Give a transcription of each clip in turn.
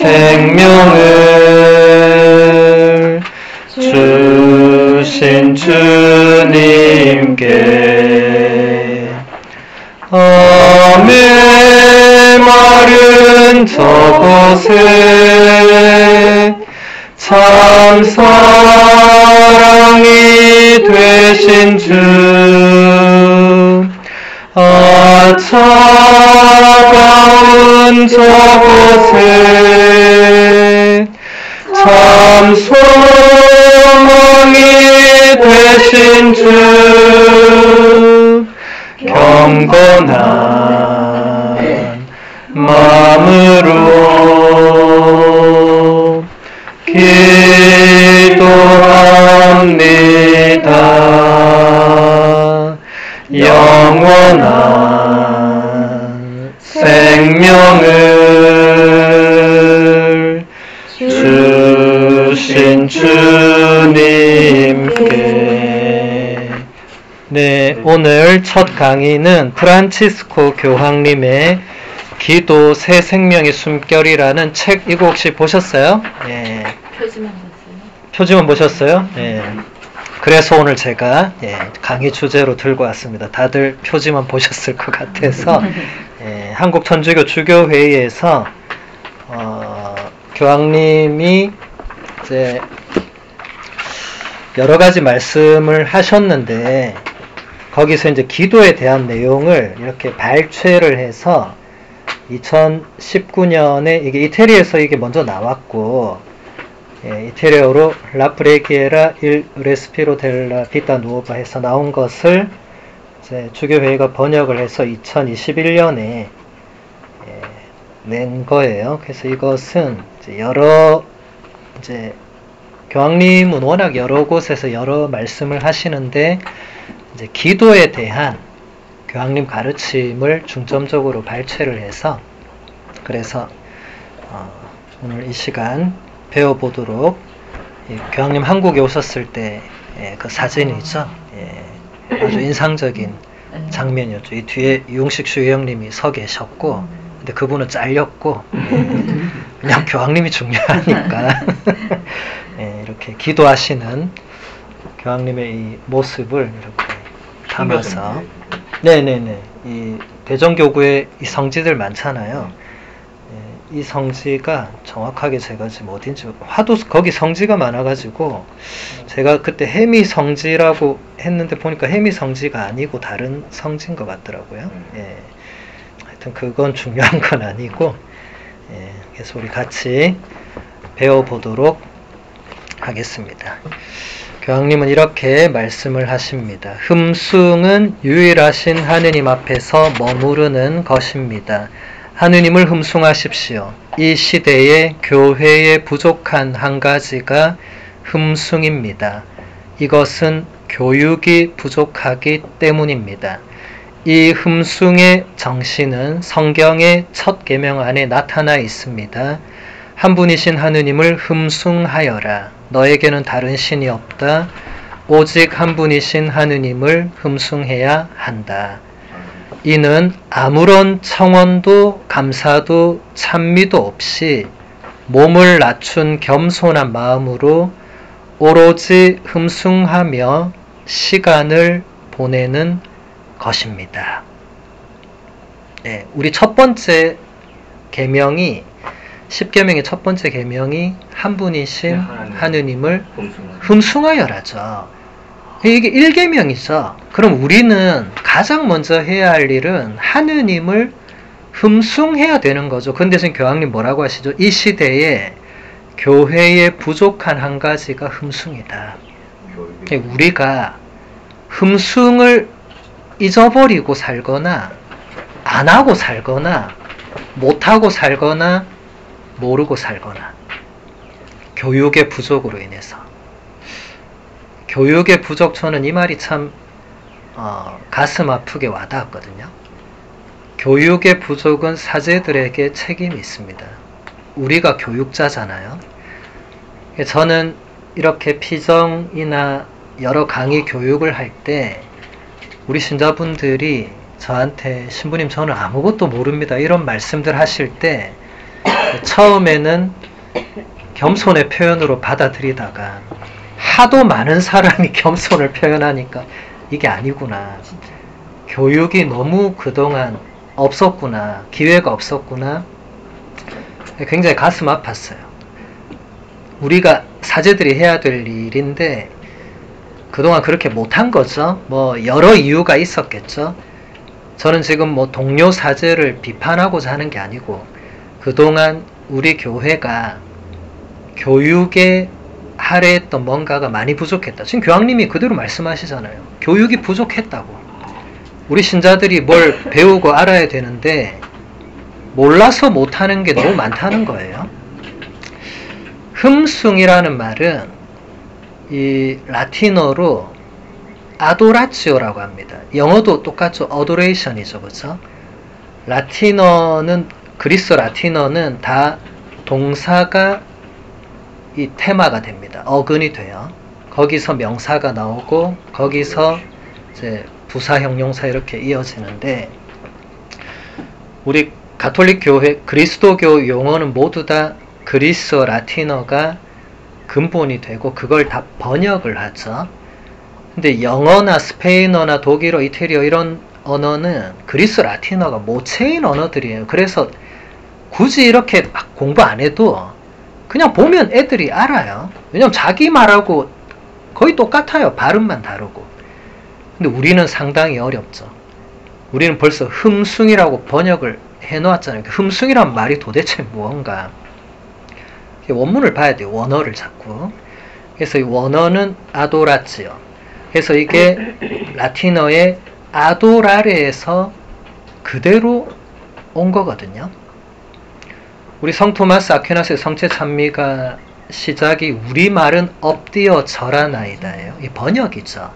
생명을 주신 주님께 암의 마른 저곳에 참 사랑이 되신 주 차가운 저곳에 참 소망이 되신 주 경건한 마음으로 기도합니다. 영원한 생명을 주신 주님께. 네, 오늘 첫 강의는 프란치스코 교황님의 기도 새 생명의 숨결이라는 책, 이거 혹시 보셨어요? 네. 표지만 봤어요. 표지만 보셨어요? 네. 그래서 오늘 제가 강의 주제로 들고 왔습니다. 다들 표지만 보셨을 것 같아서 한국천주교 주교회의에서 교황님이 이제 여러 가지 말씀을 하셨는데 거기서 이제 기도에 대한 내용을 이렇게 발췌를 해서 2019년에 이게 이태리에서 이게 먼저 나왔고 이태리어로 La preghiera il respiro della vita nuova 해서 나온 것을 이제 주교회의가 번역을 해서 2021년에 낸 거예요. 그래서 이것은 이제 교황님은 워낙 여러 곳에서 여러 말씀을 하시는데 이제 기도에 대한 교황님 가르침을 중점적으로 발췌를 해서 그래서 오늘 이 시간 배워보도록 교황님 한국에 오셨을 때 그 사진이 있죠. 아주 인상적인 장면이었죠. 이 뒤에 유용식 주의형님이 서 계셨고 근데 그분은 잘렸고 그냥 교황님이 중요하니까 이렇게 기도하시는 교황님의 이 모습을 이렇게 담아서 네네네 이 대전교구에 이 성지들 많잖아요. 이 성지가 정확하게 제가 지금 어딘지 하도 거기 성지가 많아가지고 제가 그때 해미 성지라고 했는데 보니까 해미 성지가 아니고 다른 성지인 것 같더라고요. 하여튼 그건 중요한 건 아니고 그래서 우리 같이 배워보도록 하겠습니다. 교황님은 이렇게 말씀을 하십니다. 흠숭은 유일하신 하느님 앞에서 머무르는 것입니다. 하느님을 흠숭하십시오. 이 시대에 교회에 부족한 한 가지가 흠숭입니다. 이것은 교육이 부족하기 때문입니다. 이 흠숭의 정신은 성경의 첫 계명 안에 나타나 있습니다. 한 분이신 하느님을 흠숭하여라. 너에게는 다른 신이 없다. 오직 한 분이신 하느님을 흠숭해야 한다. 이는 아무런 청원도 감사도 찬미도 없이 몸을 낮춘 겸손한 마음으로 오로지 흠숭하며 시간을 보내는 것입니다. 우리 첫 번째 계명이 10계명의 첫 번째 계명이 한 분이신 하느님을 흠숭하여라죠. 이게 1계명이죠. 그럼 우리는 가장 먼저 해야 할 일은 하느님을 흠숭해야 되는 거죠. 근데 지금 교황님 뭐라고 하시죠? 이 시대에 교회에 부족한 한 가지가 흠숭이다. 우리가 흠숭을 잊어버리고 살거나 안 하고 살거나 못하고 살거나 모르고 살거나 교육의 부족으로 인해서 교육의 부족, 저는 이 말이 참 가슴 아프게 와닿았거든요. 교육의 부족은 사제들에게 책임이 있습니다. 우리가 교육자잖아요. 저는 이렇게 피정이나 여러 강의 교육을 할 때 우리 신자분들이 저한테 신부님 저는 아무것도 모릅니다 이런 말씀들 하실 때 처음에는 겸손의 표현으로 받아들이다가 하도 많은 사람이 겸손을 표현하니까 이게 아니구나. 교육이 너무 그동안 없었구나. 기회가 없었구나. 굉장히 가슴 아팠어요. 우리가 사제들이 해야 될 일인데 그동안 그렇게 못한 거죠. 뭐 여러 이유가 있었겠죠. 저는 지금 뭐 동료 사제를 비판하고자 하는 게 아니고 그동안 우리 교회가 교육에 할애했던 뭔가가 많이 부족했다. 지금 교황님이 그대로 말씀하시잖아요. 교육이 부족했다고. 우리 신자들이 뭘 배우고 알아야 되는데 몰라서 못하는 게 너무 많다는 거예요. 흠숭이라는 말은 이 라틴어로 아도라치오라고 합니다. 영어도 똑같죠. 어도레이션이죠. 그렇죠? 라틴어는 그리스 라틴어는 다 동사가 이 테마가 됩니다. 어근이 돼요. 거기서 명사가 나오고 거기서 이제 부사 형용사 이렇게 이어지는데 우리 가톨릭 교회 그리스도교 용어는 모두 다 그리스어 라틴어가 근본이 되고 그걸 다 번역을 하죠. 근데 영어나 스페인어나 독일어, 이태리어 이런 언어는 그리스 라틴어가 모체인 언어들이에요. 그래서 굳이 이렇게 막 공부 안 해도 그냥 보면 애들이 알아요. 왜냐면 자기 말하고 거의 똑같아요. 발음만 다르고. 근데 우리는 상당히 어렵죠. 우리는 벌써 흠숭이라고 번역을 해놓았잖아요. 흠숭이란 말이 도대체 무언가. 원문을 봐야 돼요. 원어를 자꾸. 그래서 이 원어는 아도라치오. 그래서 이게 라틴어의 아도라레에서 그대로 온 거거든요. 우리 성 토마스 아퀴나스의 성체 찬미가 시작이 우리말은 엎드려 절하나이다예요. 이 번역이죠.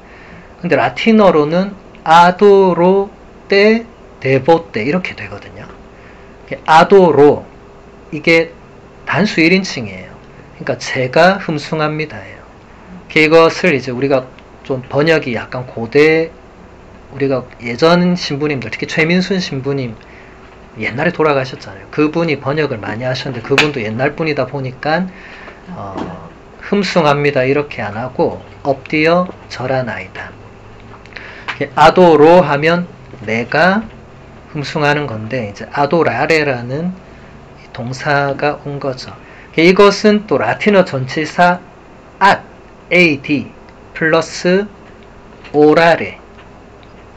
근데 라틴어로는 아도로 때 데보 때 이렇게 되거든요. 아도로 이게 단수 1인칭이에요. 그러니까 제가 흠숭합니다예요. 이것을 이제 우리가 좀 번역이 약간 고대 우리가 예전 신부님들 특히 최민순 신부님 옛날에 돌아가셨잖아요. 그분이 번역을 많이 하셨는데 그분도 옛날 분이다 보니까 흠숭합니다 이렇게 안 하고 엎드려 절하나이다. 아도로 하면 내가 흠숭하는 건데 이제 아도라레라는 동사가 온 거죠. 이것은 또 라틴어 전치사 ad 플러스 오라레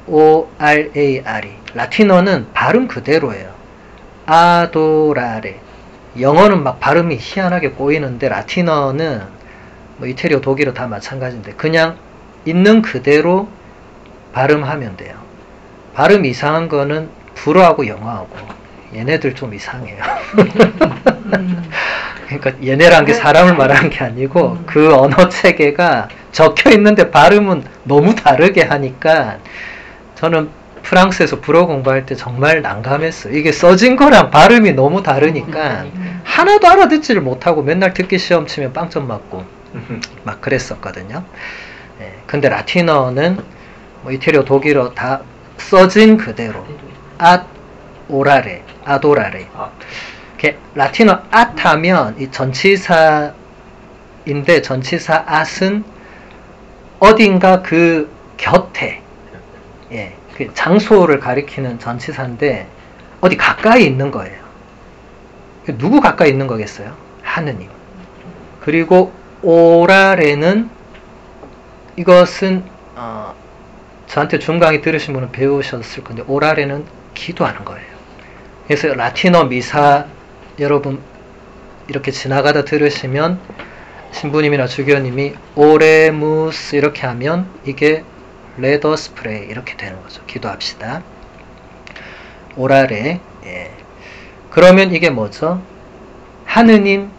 O-R-A-R-E 라틴어는 발음 그대로예요. 아도라레 영어는 막 발음이 희한하게 꼬이는데 라틴어는 뭐 이태리어 독일어 다 마찬가지인데 그냥 있는 그대로 발음하면 돼요. 발음 이상한 거는 불어하고 영어하고 얘네들 좀 이상해요. 그러니까 얘네란 게 사람을 말하는 게 아니고 그 언어 체계가 적혀 있는데 발음은 너무 다르게 하니까 저는 프랑스에서 불어 공부할 때 정말 난감했어요. 이게 써진 거랑 발음이 너무 다르니까 하나도 알아듣지를 못하고 맨날 듣기 시험 치면 빵점 맞고 막 그랬었거든요. 근데 라틴어는 뭐 이태리어 독일어 다 써진 그대로 오라레 아도라레 라틴어 하면 이 전치사인데 전치사 at은 어딘가 그 곁에 그 장소를 가리키는 전치사인데 어디 가까이 있는 거예요. 누구 가까이 있는 거겠어요? 하느님. 그리고 오라레는 이것은 저한테 중강의 들으신 분은 배우셨을 건데 오라레는 기도하는 거예요. 그래서 라틴어 미사 여러분 이렇게 지나가다 들으시면 신부님이나 주교님이 오레무스 이렇게 하면 이게 Let us pray 이렇게 되는 거죠. 기도합시다. 오라레 그러면 이게 뭐죠? 하느님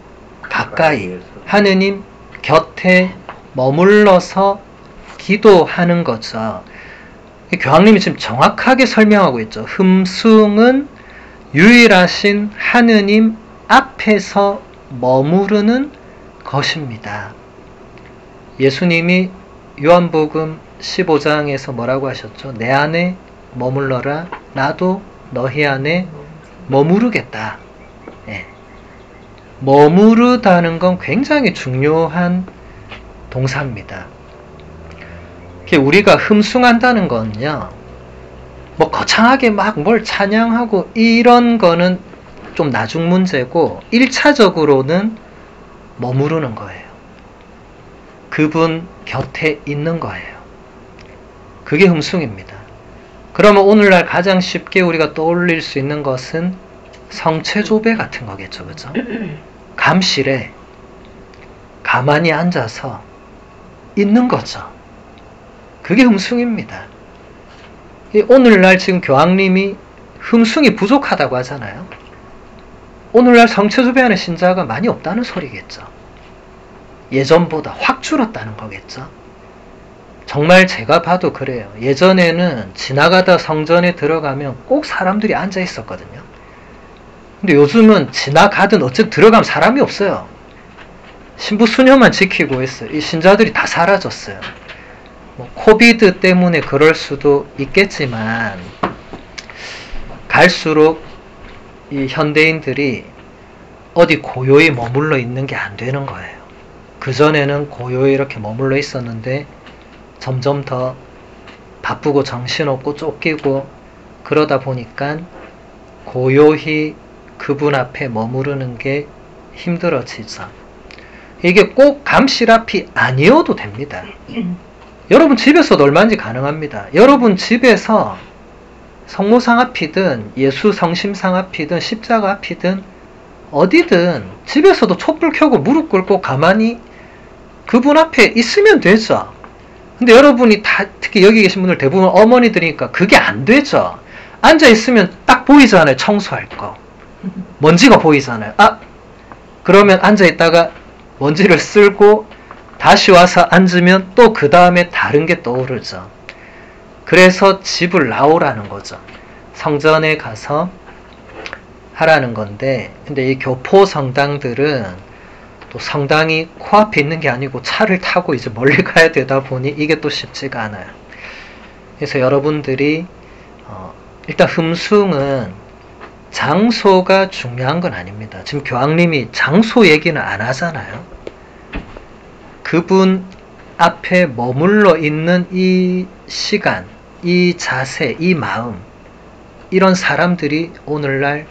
가까이 하느님 곁에 머물러서 기도하는 거죠. 교황님이 지금 정확하게 설명하고 있죠. 흠숭은 유일하신 하느님 앞에서 머무르는 것입니다. 예수님이 요한복음 15장에서 뭐라고 하셨죠? 내 안에 머물러라. 나도 너희 안에 머무르겠다. 머무르다는 건 굉장히 중요한 동사입니다. 우리가 흠숭한다는 건요, 뭐 거창하게 막 뭘 찬양하고 이런 거는 좀 나중 문제고 1차적으로는 머무르는 거예요. 그분 곁에 있는 거예요. 그게 흠숭입니다. 그러면 오늘날 가장 쉽게 우리가 떠올릴 수 있는 것은 성체조배 같은 거겠죠. 그죠? 감실에 가만히 앉아서 있는 거죠. 그게 흠숭입니다. 오늘날 지금 교황님이 흠숭이 부족하다고 하잖아요. 오늘날 성체조배하는 신자가 많이 없다는 소리겠죠. 예전보다 확 줄었다는 거겠죠. 정말 제가 봐도 그래요. 예전에는 지나가다 성전에 들어가면 꼭 사람들이 앉아 있었거든요. 근데 요즘은 지나가든 어쨌든 들어가면 사람이 없어요. 신부 수녀만 지키고 있어요. 이 신자들이 다 사라졌어요. 뭐 코비드 때문에 그럴 수도 있겠지만 갈수록 이 현대인들이 어디 고요히 머물러 있는 게 안 되는 거예요. 그전에는 고요히 이렇게 머물러 있었는데 점점 더 바쁘고 정신없고 쫓기고 그러다 보니까 고요히 그분 앞에 머무르는 게 힘들어지죠. 이게 꼭 감실 앞이 아니어도 됩니다. 여러분 집에서도 얼마든지 가능합니다. 여러분 집에서 성모상 앞이든 예수 성심상 앞이든 십자가 앞이든 어디든 집에서도 촛불 켜고 무릎 꿇고 가만히 그분 앞에 있으면 되죠. 근데 여러분이 다 특히 여기 계신 분들 대부분 어머니들이니까 그게 안 되죠. 앉아있으면 딱 보이잖아요. 청소할 거. 먼지가 보이잖아요. 그러면 앉아있다가 먼지를 쓸고 다시 와서 앉으면 또 그 다음에 다른 게 떠오르죠. 그래서 집을 나오라는 거죠. 성전에 가서 하라는 건데, 근데 이 교포 성당들은 또 성당이 코앞에 있는 게 아니고 차를 타고 이제 멀리 가야 되다 보니 이게 또 쉽지가 않아요. 그래서 여러분들이 일단 흠숭은 장소가 중요한 건 아닙니다. 지금 교황님이 장소 얘기는 안 하잖아요. 그분 앞에 머물러 있는 이 시간, 이 자세, 이 마음, 이런 사람들이 오늘날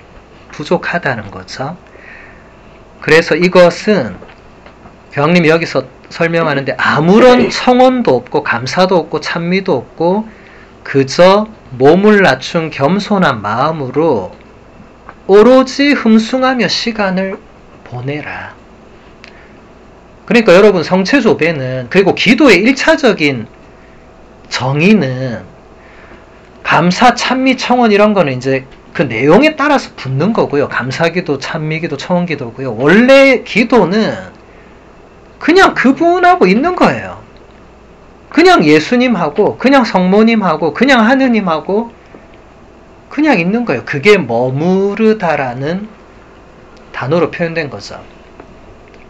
부족하다는 거죠. 그래서 이것은 교황님이 여기서 설명하는데 아무런 청원도 없고 감사도 없고 찬미도 없고 그저 몸을 낮춘 겸손한 마음으로 오로지 흠숭하며 시간을 보내라. 그러니까 여러분 성체조배는, 그리고 기도의 1차적인 정의는 감사, 찬미, 청원 이런 거는 이제 그 내용에 따라서 붙는 거고요. 감사기도, 찬미기도, 청원기도고요. 원래 기도는 그냥 그분하고 있는 거예요. 그냥 예수님하고, 그냥 성모님하고, 그냥 하느님하고 그냥 있는 거예요. 그게 머무르다라는 단어로 표현된 거죠.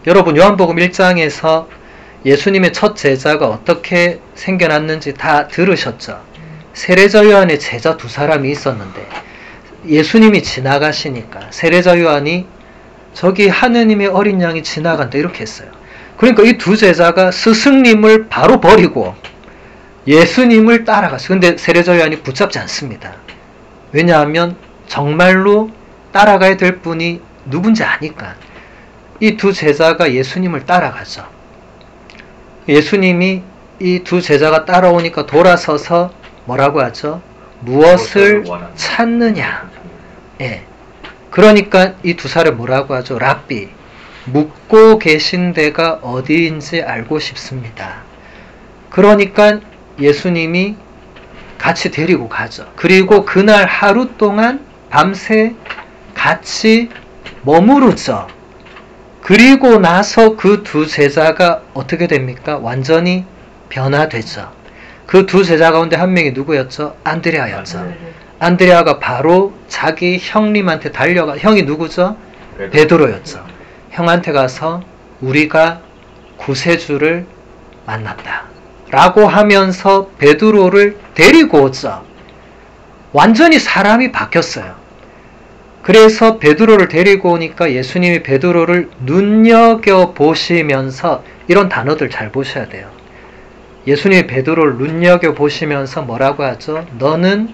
여러분 요한복음 1장에서 예수님의 첫 제자가 어떻게 생겨났는지 다 들으셨죠? 세례자 요한의 제자 두 사람이 있었는데 예수님이 지나가시니까 세례자 요한이 저기 하느님의 어린 양이 지나간다 이렇게 했어요. 그러니까 이 두 제자가 스승님을 바로 버리고 예수님을 따라갔어요. 근데 세례자 요한이 붙잡지 않습니다. 왜냐하면 정말로 따라가야 될 분이 누군지 아니까. 이 두 제자가 예수님을 따라가죠. 예수님이 이 두 제자가 따라오니까 돌아서서 뭐라고 하죠? 무엇을 찾느냐. 예. 그러니까 이 두 사람 뭐라고 하죠? 랍비. 묵고 계신 데가 어디인지 알고 싶습니다. 그러니까 예수님이 같이 데리고 가죠. 그리고 그날 하루 동안 밤새 같이 머무르죠. 그리고 나서 그 두 제자가 어떻게 됩니까? 완전히 변화되죠. 그 두 제자 가운데 한 명이 누구였죠? 안드레아였죠. 안드레아가 바로 자기 형님한테 달려가, 형이 누구죠? 베드로였죠. 형한테 가서 우리가 구세주를 만났다 라고 하면서 베드로를 데리고 오죠. 완전히 사람이 바뀌었어요. 그래서 베드로를 데리고 오니까 예수님이 베드로를 눈여겨보시면서, 이런 단어들 잘 보셔야 돼요. 예수님이 베드로를 눈여겨보시면서 뭐라고 하죠? 너는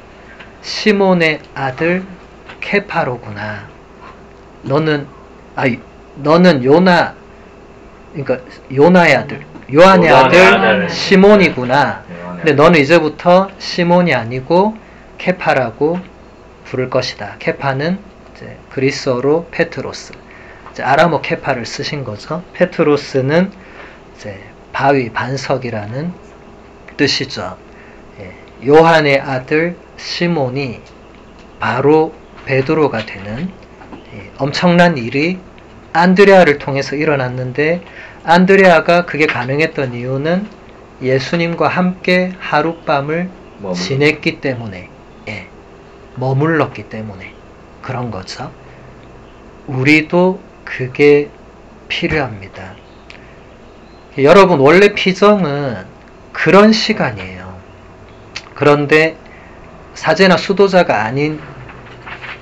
시몬의 아들 케파로구나. 너는 요나, 그러니까 요나의 아들, 요한의 아들 시몬이구나. 근데 너는 이제부터 시몬이 아니고 케파라고 부를 것이다. 케파는 이제 그리스어로 페트로스. 이제 아람어 케파를 쓰신 거죠. 페트로스는 이제 바위, 반석이라는 뜻이죠. 요한의 아들 시몬이 바로 베드로가 되는 엄청난 일이 안드레아를 통해서 일어났는데, 안드레아가 그게 가능했던 이유는 예수님과 함께 하룻밤을 지냈기 때문에, 머물렀기 때문에 그런 거죠. 우리도 그게 필요합니다. 여러분, 원래 피정은 그런 시간이에요. 그런데 사제나 수도자가 아닌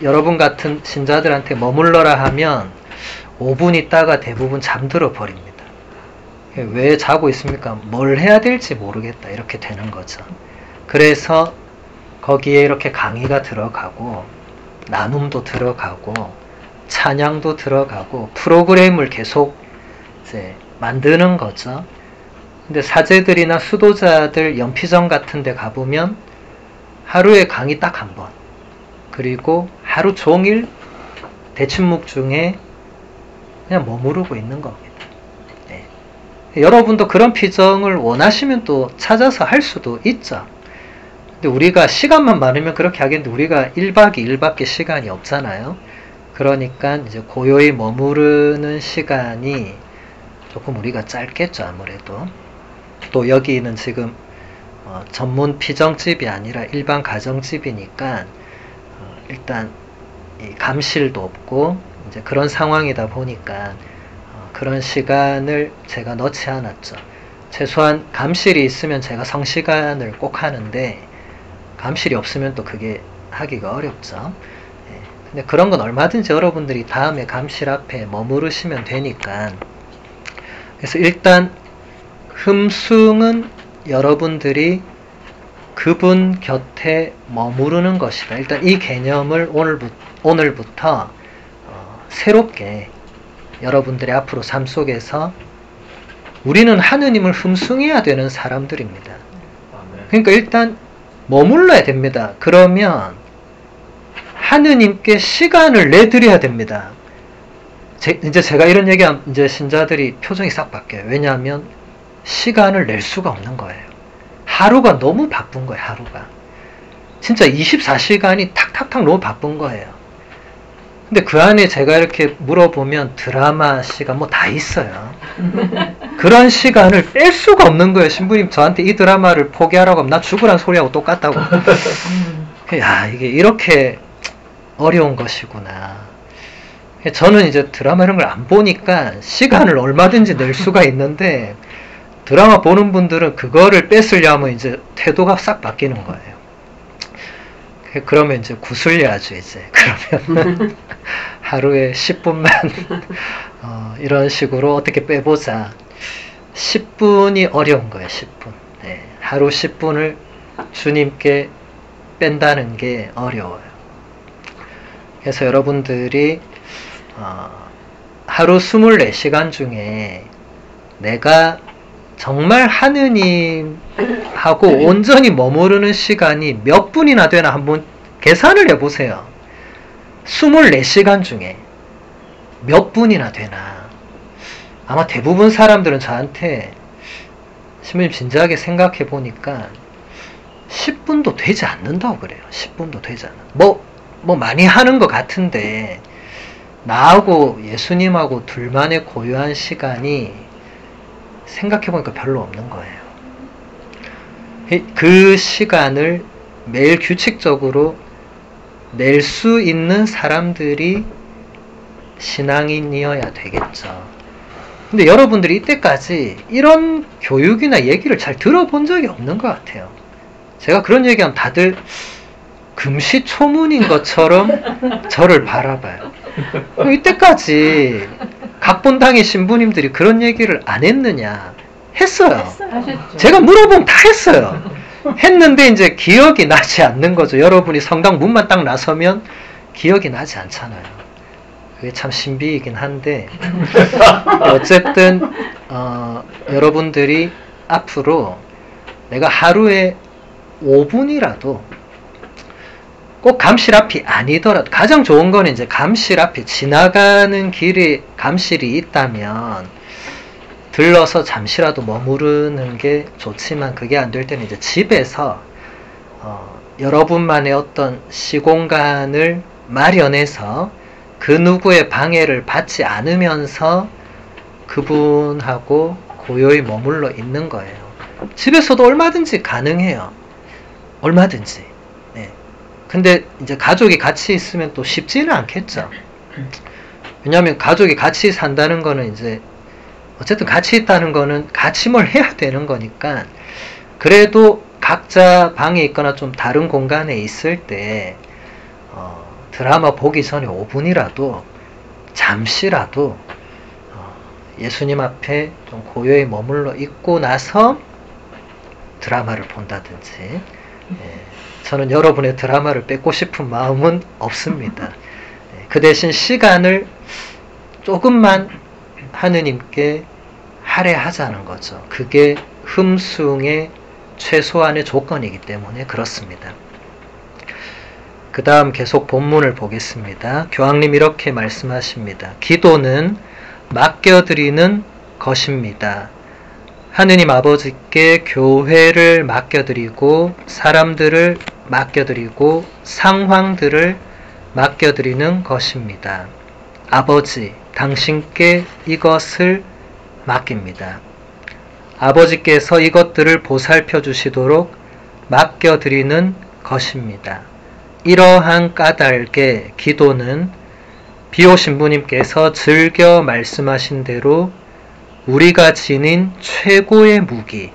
여러분 같은 신자들한테 머물러라 하면 5분 있다가 대부분 잠들어 버립니다. 왜 자고 있습니까? 뭘 해야 될지 모르겠다, 이렇게 되는 거죠. 그래서 거기에 이렇게 강의가 들어가고 나눔도 들어가고 찬양도 들어가고 프로그램을 계속 이제 만드는 거죠. 근데 사제들이나 수도자들 연피정 같은 데 가보면 하루에 강의 딱 한 번, 그리고 하루 종일 대침묵 중에 그냥 머무르고 있는 겁니다. 여러분도 그런 피정을 원하시면 또 찾아서 할 수도 있죠. 근데 우리가 시간만 많으면 그렇게 하겠는데 우리가 1박 2일밖에 시간이 없잖아요. 그러니까 이제 고요히 머무르는 시간이 조금 우리가 짧겠죠, 아무래도. 또 여기는 지금 전문 피정집이 아니라 일반 가정집이니까 일단 감실도 없고 이제 그런 상황이다 보니까 그런 시간을 제가 넣지 않았죠. 최소한 감실이 있으면 제가 성시간을 꼭 하는데 감실이 없으면 또 그게 하기가 어렵죠. 근데 그런 건 얼마든지 여러분들이 다음에 감실 앞에 머무르시면 되니까. 그래서 일단 흠숭은 여러분들이 그분 곁에 머무르는 것이다. 일단 이 개념을 오늘부터 새롭게 여러분들의 앞으로 삶 속에서 우리는 하느님을 흠숭해야 되는 사람들입니다. 그러니까 일단 머물러야 됩니다. 그러면 하느님께 시간을 내드려야 됩니다. 이제 제가 이런 얘기하면 이제 신자들이 표정이 싹 바뀌어요. 왜냐하면 시간을 낼 수가 없는 거예요. 하루가 너무 바쁜 거예요. 하루가 진짜 24시간이 탁탁탁 너무 바쁜 거예요. 근데 그 안에 제가 이렇게 물어보면 드라마 시간 뭐 다 있어요. 그런 시간을 뺄 수가 없는 거예요. 신부님 저한테 이 드라마를 포기하라고 하면 나 죽으란 소리하고 똑같다고. 야, 이게 이렇게 어려운 것이구나. 저는 이제 드라마 이런 걸 안 보니까 시간을 얼마든지 낼 수가 있는데 드라마 보는 분들은 그거를 뺏으려면 이제 태도가 싹 바뀌는 거예요. 그러면 이제 구슬려야죠, 이제. 그러면 하루에 10분만 이런 식으로 어떻게 빼보자. 10분이 어려운 거예요, 10분. 네, 하루 10분을 주님께 뺀다는 게 어려워요. 그래서 여러분들이 하루 24시간 중에 내가 정말 하느님하고 온전히 머무르는 시간이 몇 분이나 되나 한번 계산을 해보세요. 24시간 중에 몇 분이나 되나. 아마 대부분 사람들은 저한테 신부님 진지하게 생각해 보니까 10분도 되지 않는다고 그래요. 10분도 되지 않는. 뭐 많이 하는 것 같은데 나하고 예수님하고 둘만의 고요한 시간이 생각해보니까 별로 없는 거예요. 그 시간을 매일 규칙적으로 낼 수 있는 사람들이 신앙인이어야 되겠죠. 근데 여러분들이 이때까지 이런 교육이나 얘기를 잘 들어본 적이 없는 것 같아요. 제가 그런 얘기하면 다들 금시초문인 것처럼 저를 바라봐요. 이때까지 각본당의 신부님들이 그런 얘기를 안 했느냐? 했어요. 제가 물어보면 다 했어요. 했는데 이제 기억이 나지 않는 거죠. 여러분이 성당 문만 딱 나서면 기억이 나지 않잖아요. 그게 참 신비이긴 한데 어쨌든 여러분들이 앞으로 내가 하루에 5분이라도 꼭 감실 앞이 아니더라도 가장 좋은 거는 이제 감실 앞에 지나가는 길에 감실이 있다면 들러서 잠시라도 머무르는 게 좋지만 그게 안 될 때는 이제 집에서 여러분만의 어떤 시공간을 마련해서 그 누구의 방해를 받지 않으면서 그분하고 고요히 머물러 있는 거예요. 집에서도 얼마든지 가능해요. 얼마든지. 네. 근데 이제 가족이 같이 있으면 또 쉽지는 않겠죠. 왜냐하면 가족이 같이 산다는 거는 이제 어쨌든 같이 있다는 거는 같이 뭘 해야 되는 거니까 그래도 각자 방에 있거나 좀 다른 공간에 있을 때 드라마 보기 전에 5분이라도 잠시라도 예수님 앞에 좀 고요히 머물러 있고 나서 드라마를 본다든지 저는 여러분의 드라마를 뺏고 싶은 마음은 없습니다. 그 대신 시간을 조금만 하느님께 할애하자는 거죠. 그게 흠숭의 최소한의 조건이기 때문에 그렇습니다. 그 다음 계속 본문을 보겠습니다. 교황님 이렇게 말씀하십니다. 기도는 맡겨드리는 것입니다. 하느님 아버지께 교회를 맡겨드리고 사람들을 맡겨드리고 상황들을 맡겨드리는 것입니다. 아버지, 당신께 이것을 맡깁니다. 아버지께서 이것들을 보살펴 주시도록 맡겨드리는 것입니다. 이러한 까닭에 기도는 비오 신부님께서 즐겨 말씀하신 대로 우리가 지닌 최고의 무기,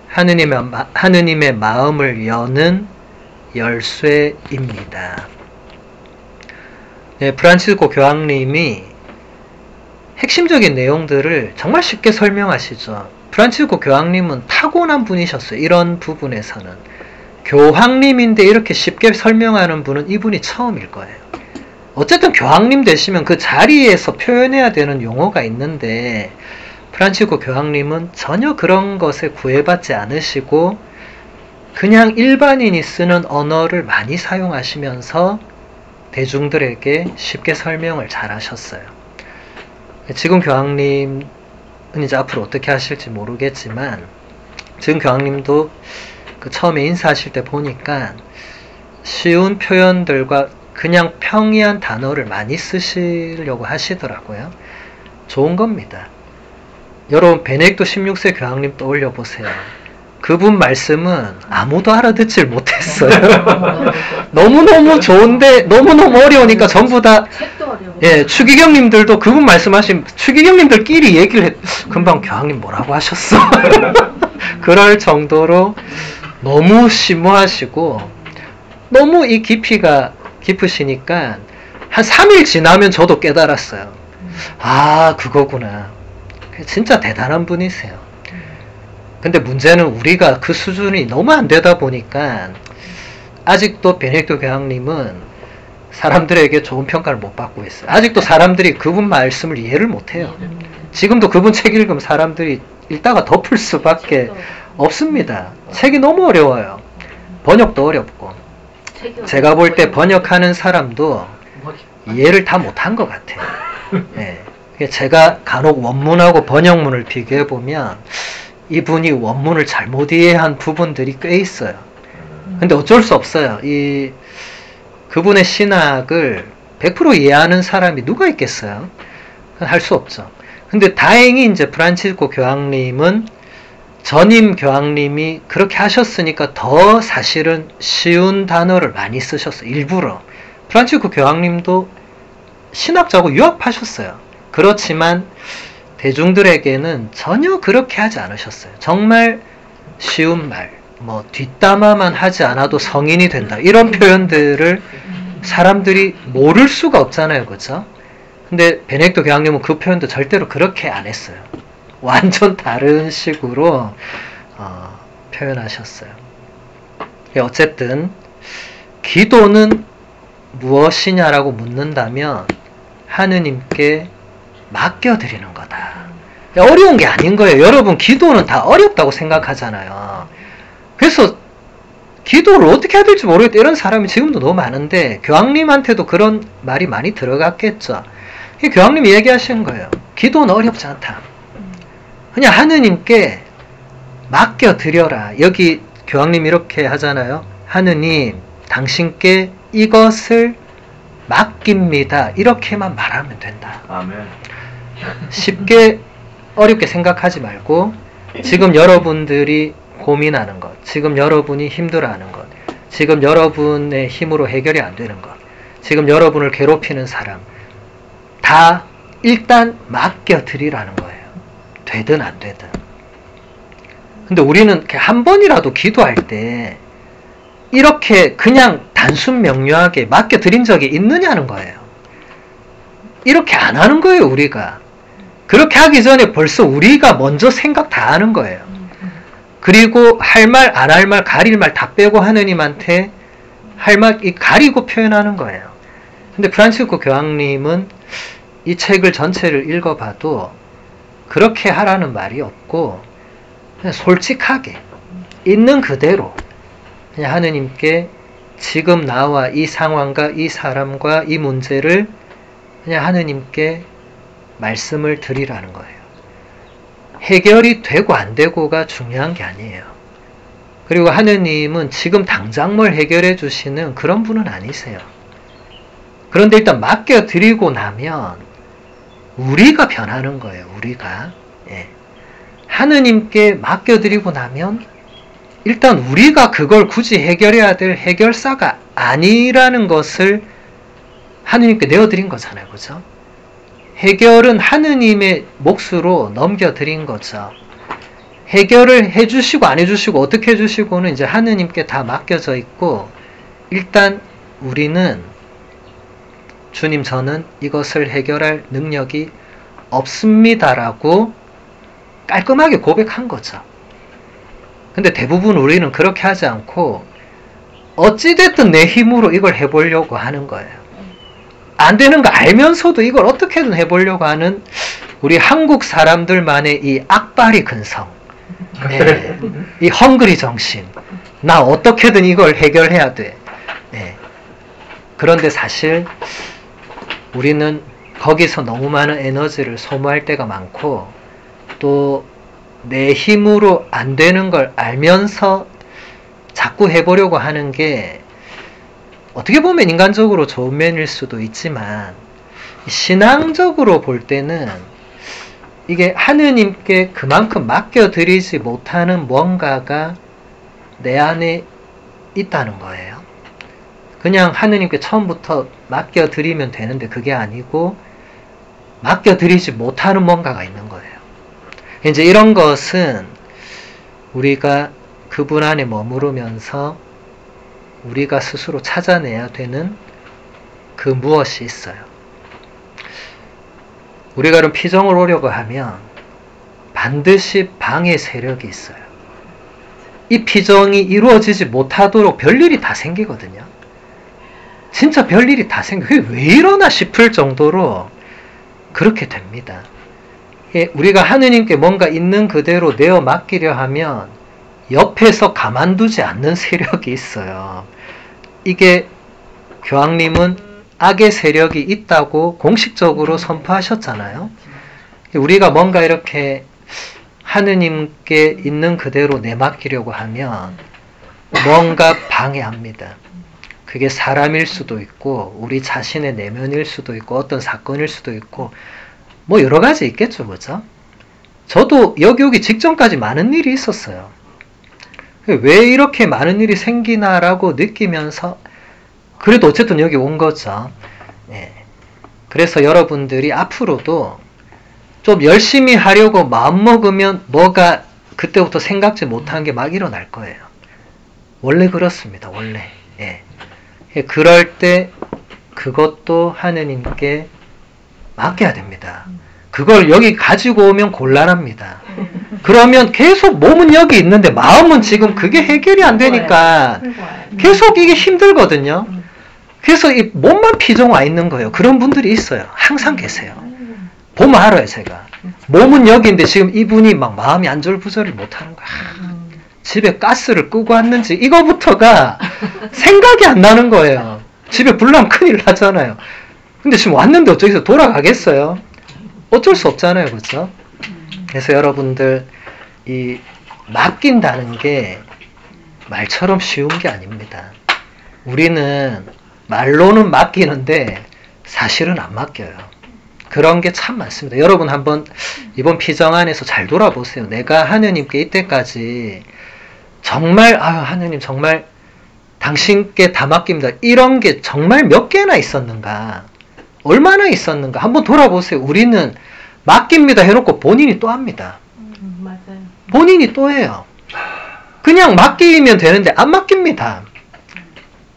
하느님의 마음을 여는 열쇠입니다. 네, 프란치스코 교황님이 핵심적인 내용들을 정말 쉽게 설명하시죠. 프란치스코 교황님은 타고난 분이셨어요. 이런 부분에서는. 교황님인데 이렇게 쉽게 설명하는 분은 이분이 처음일 거예요. 어쨌든 교황님 되시면 그 자리에서 표현해야 되는 용어가 있는데 프란치스코 교황님은 전혀 그런 것에 구애받지 않으시고 그냥 일반인이 쓰는 언어를 많이 사용하시면서 대중들에게 쉽게 설명을 잘 하셨어요. 지금 교황님은 이제 앞으로 어떻게 하실지 모르겠지만 지금 교황님도 그 처음에 인사하실 때 보니까 쉬운 표현들과 그냥 평이한 단어를 많이 쓰시려고 하시더라고요. 좋은 겁니다. 여러분 베네딕토 16세 교황님 떠올려 보세요. 그분 말씀은 아무도 알아듣질 못했어요. 너무너무 좋은데 너무너무 어려우니까 전부 다 추기경님들도 그분 말씀하신 추기경님들끼리 얘기를 했 금방 교황님 뭐라고 하셨어? 그럴 정도로 너무 심오하시고 너무 이 깊이가 깊으시니까 한 3일 지나면 저도 깨달았어요. 아, 그거구나. 진짜 대단한 분이세요. 근데 문제는 우리가 그 수준이 너무 안 되다 보니까 아직도 베네딕토 교황님은 사람들에게 좋은 평가를 못 받고 있어요. 아직도 사람들이 그분 말씀을 이해를 못해요. 지금도 그분 책 읽으면 사람들이 읽다가 덮을 수밖에 없습니다. 책이 너무 어려워요. 번역도 어렵고. 제가 볼 때 번역하는 사람도 이해를 다 못한 것 같아요. 네. 제가 간혹 원문하고 번역문을 비교해보면 이분이 원문을 잘못 이해한 부분들이 꽤 있어요. 근데 어쩔 수 없어요. 그분의 신학을 100% 이해하는 사람이 누가 있겠어요? 할 수 없죠. 근데 다행히 이제 프란치스코 교황님은 전임 교황님이 그렇게 하셨으니까 더 사실은 쉬운 단어를 많이 쓰셨어요. 일부러. 프란치스코 교황님도 신학자고 유학하셨어요. 그렇지만 대중들에게는 전혀 그렇게 하지 않으셨어요. 정말 쉬운 말, 뭐 뒷담화만 하지 않아도 성인이 된다. 이런 표현들을 사람들이 모를 수가 없잖아요. 그죠? 근데 베네딕토 교황님은 그 표현도 절대로 그렇게 안 했어요. 완전 다른 식으로 표현하셨어요. 어쨌든 기도는 무엇이냐라고 묻는다면 하느님께 맡겨드리는 거다. 어려운 게 아닌 거예요. 여러분 기도는 다 어렵다고 생각하잖아요. 그래서 기도를 어떻게 해야 될지 모르겠다 이런 사람이 지금도 너무 많은데 교황님한테도 그런 말이 많이 들어갔겠죠. 교황님이 얘기하시는 거예요. 기도는 어렵지 않다. 그냥 하느님께 맡겨드려라. 여기 교황님 이렇게 하잖아요. 하느님 당신께 이것을 맡깁니다. 이렇게만 말하면 된다. 아멘. 쉽게 어렵게 생각하지 말고 지금 여러분들이 고민하는 것, 지금 여러분이 힘들어하는 것, 지금 여러분의 힘으로 해결이 안 되는 것, 지금 여러분을 괴롭히는 사람 다 일단 맡겨드리라는 거예요. 되든 안 되든. 근데 우리는 한 번이라도 기도할 때 이렇게 그냥 단순 명료하게 맡겨드린 적이 있느냐는 거예요. 이렇게 안 하는 거예요, 우리가. 그렇게 하기 전에 벌써 우리가 먼저 생각 다 하는 거예요. 그리고 할 말, 안 할 말, 가릴 말 다 빼고 하느님한테 할 말 가리고 표현하는 거예요. 근데 프란치스코 교황님은 이 책을 전체를 읽어봐도 그렇게 하라는 말이 없고 그냥 솔직하게 있는 그대로 그냥 하느님께 지금 나와 이 상황과 이 사람과 이 문제를 그냥 하느님께 말씀을 드리라는 거예요. 해결이 되고 안 되고가 중요한 게 아니에요. 그리고 하느님은 지금 당장 뭘 해결해 주시는 그런 분은 아니세요. 그런데 일단 맡겨드리고 나면 우리가 변하는 거예요. 우리가. 예. 하느님께 맡겨드리고 나면 일단 우리가 그걸 굳이 해결해야 될 해결사가 아니라는 것을 하느님께 내어드린 거잖아요. 그죠? 해결은 하느님의 몫으로 넘겨드린 거죠. 해결을 해주시고 안 해주시고 어떻게 해주시고는 이제 하느님께 다 맡겨져 있고 일단 우리는 주님 저는 이것을 해결할 능력이 없습니다라고 깔끔하게 고백한 거죠. 근데 대부분 우리는 그렇게 하지 않고 어찌됐든 내 힘으로 이걸 해보려고 하는 거예요. 안 되는 거 알면서도 이걸 어떻게든 해보려고 하는 우리 한국 사람들만의 이 악바리 근성, 네. 이 헝그리 정신, 나 어떻게든 이걸 해결해야 돼. 네. 그런데 사실 우리는 거기서 너무 많은 에너지를 소모할 때가 많고 또 내 힘으로 안 되는 걸 알면서 자꾸 해보려고 하는 게 어떻게 보면 인간적으로 좋은 면일 수도 있지만 신앙적으로 볼 때는 이게 하느님께 그만큼 맡겨드리지 못하는 뭔가가 내 안에 있다는 거예요. 그냥 하느님께 처음부터 맡겨드리면 되는데 그게 아니고 맡겨드리지 못하는 뭔가가 있는 거예요. 이제 이런 것은 우리가 그분 안에 머무르면서 우리가 스스로 찾아내야 되는 그 무엇이 있어요. 우리가 그럼 피정을 오려고 하면 반드시 방해 세력이 있어요. 이 피정이 이루어지지 못하도록 별일이 다 생기거든요. 진짜 별일이 다 생겨요. 그게 왜 이러나 싶을 정도로 그렇게 됩니다. 우리가 하느님께 뭔가 있는 그대로 내어 맡기려 하면 옆에서 가만두지 않는 세력이 있어요. 이게 교황님은 악의 세력이 있다고 공식적으로 선포하셨잖아요. 우리가 뭔가 이렇게 하느님께 있는 그대로 내맡기려고 하면 뭔가 방해합니다. 그게 사람일 수도 있고 우리 자신의 내면일 수도 있고 어떤 사건일 수도 있고 뭐 여러 가지 있겠죠. 그죠? 저도 여기 오기 직전까지 많은 일이 있었어요. 왜 이렇게 많은 일이 생기나라고 느끼면서 그래도 어쨌든 여기 온 거죠. 네. 그래서 여러분들이 앞으로도 좀 열심히 하려고 마음먹으면 뭐가 그때부터 생각지 못한 게 막 일어날 거예요. 원래 그렇습니다. 원래. 예. 그럴 때 그것도 하느님께 맡겨야 됩니다. 그걸 여기 가지고 오면 곤란합니다. 그러면 계속 몸은 여기 있는데 마음은 지금 그게 해결이 안 되니까 계속 이게 힘들거든요. 그래서 이 몸만 피정 와 있는 거예요. 그런 분들이 있어요. 항상 계세요. 보면 알아요, 제가. 몸은 여기인데 지금 이분이 막 마음이 안절부절을 못하는 거야. 집에 가스를 끄고 왔는지 이거부터가 생각이 안 나는 거예요. 집에 불 나면 큰일 나잖아요. 근데 지금 왔는데 어쩌겠어요? 돌아가겠어요? 어쩔 수 없잖아요. 그렇죠? 그래서 여러분들 이 맡긴다는 게 말처럼 쉬운 게 아닙니다. 우리는 말로는 맡기는데 사실은 안 맡겨요. 그런 게 참 많습니다. 여러분 한번 이번 피정 안에서 잘 돌아보세요. 내가 하느님께 이때까지 정말 하느님 정말 당신께 다 맡깁니다. 이런 게 정말 몇 개나 있었는가? 얼마나 있었는가? 한번 돌아보세요. 우리는 맡깁니다 해놓고 본인이 또 합니다. 맞아요. 본인이 또 해요. 그냥 맡기면 되는데 안 맡깁니다.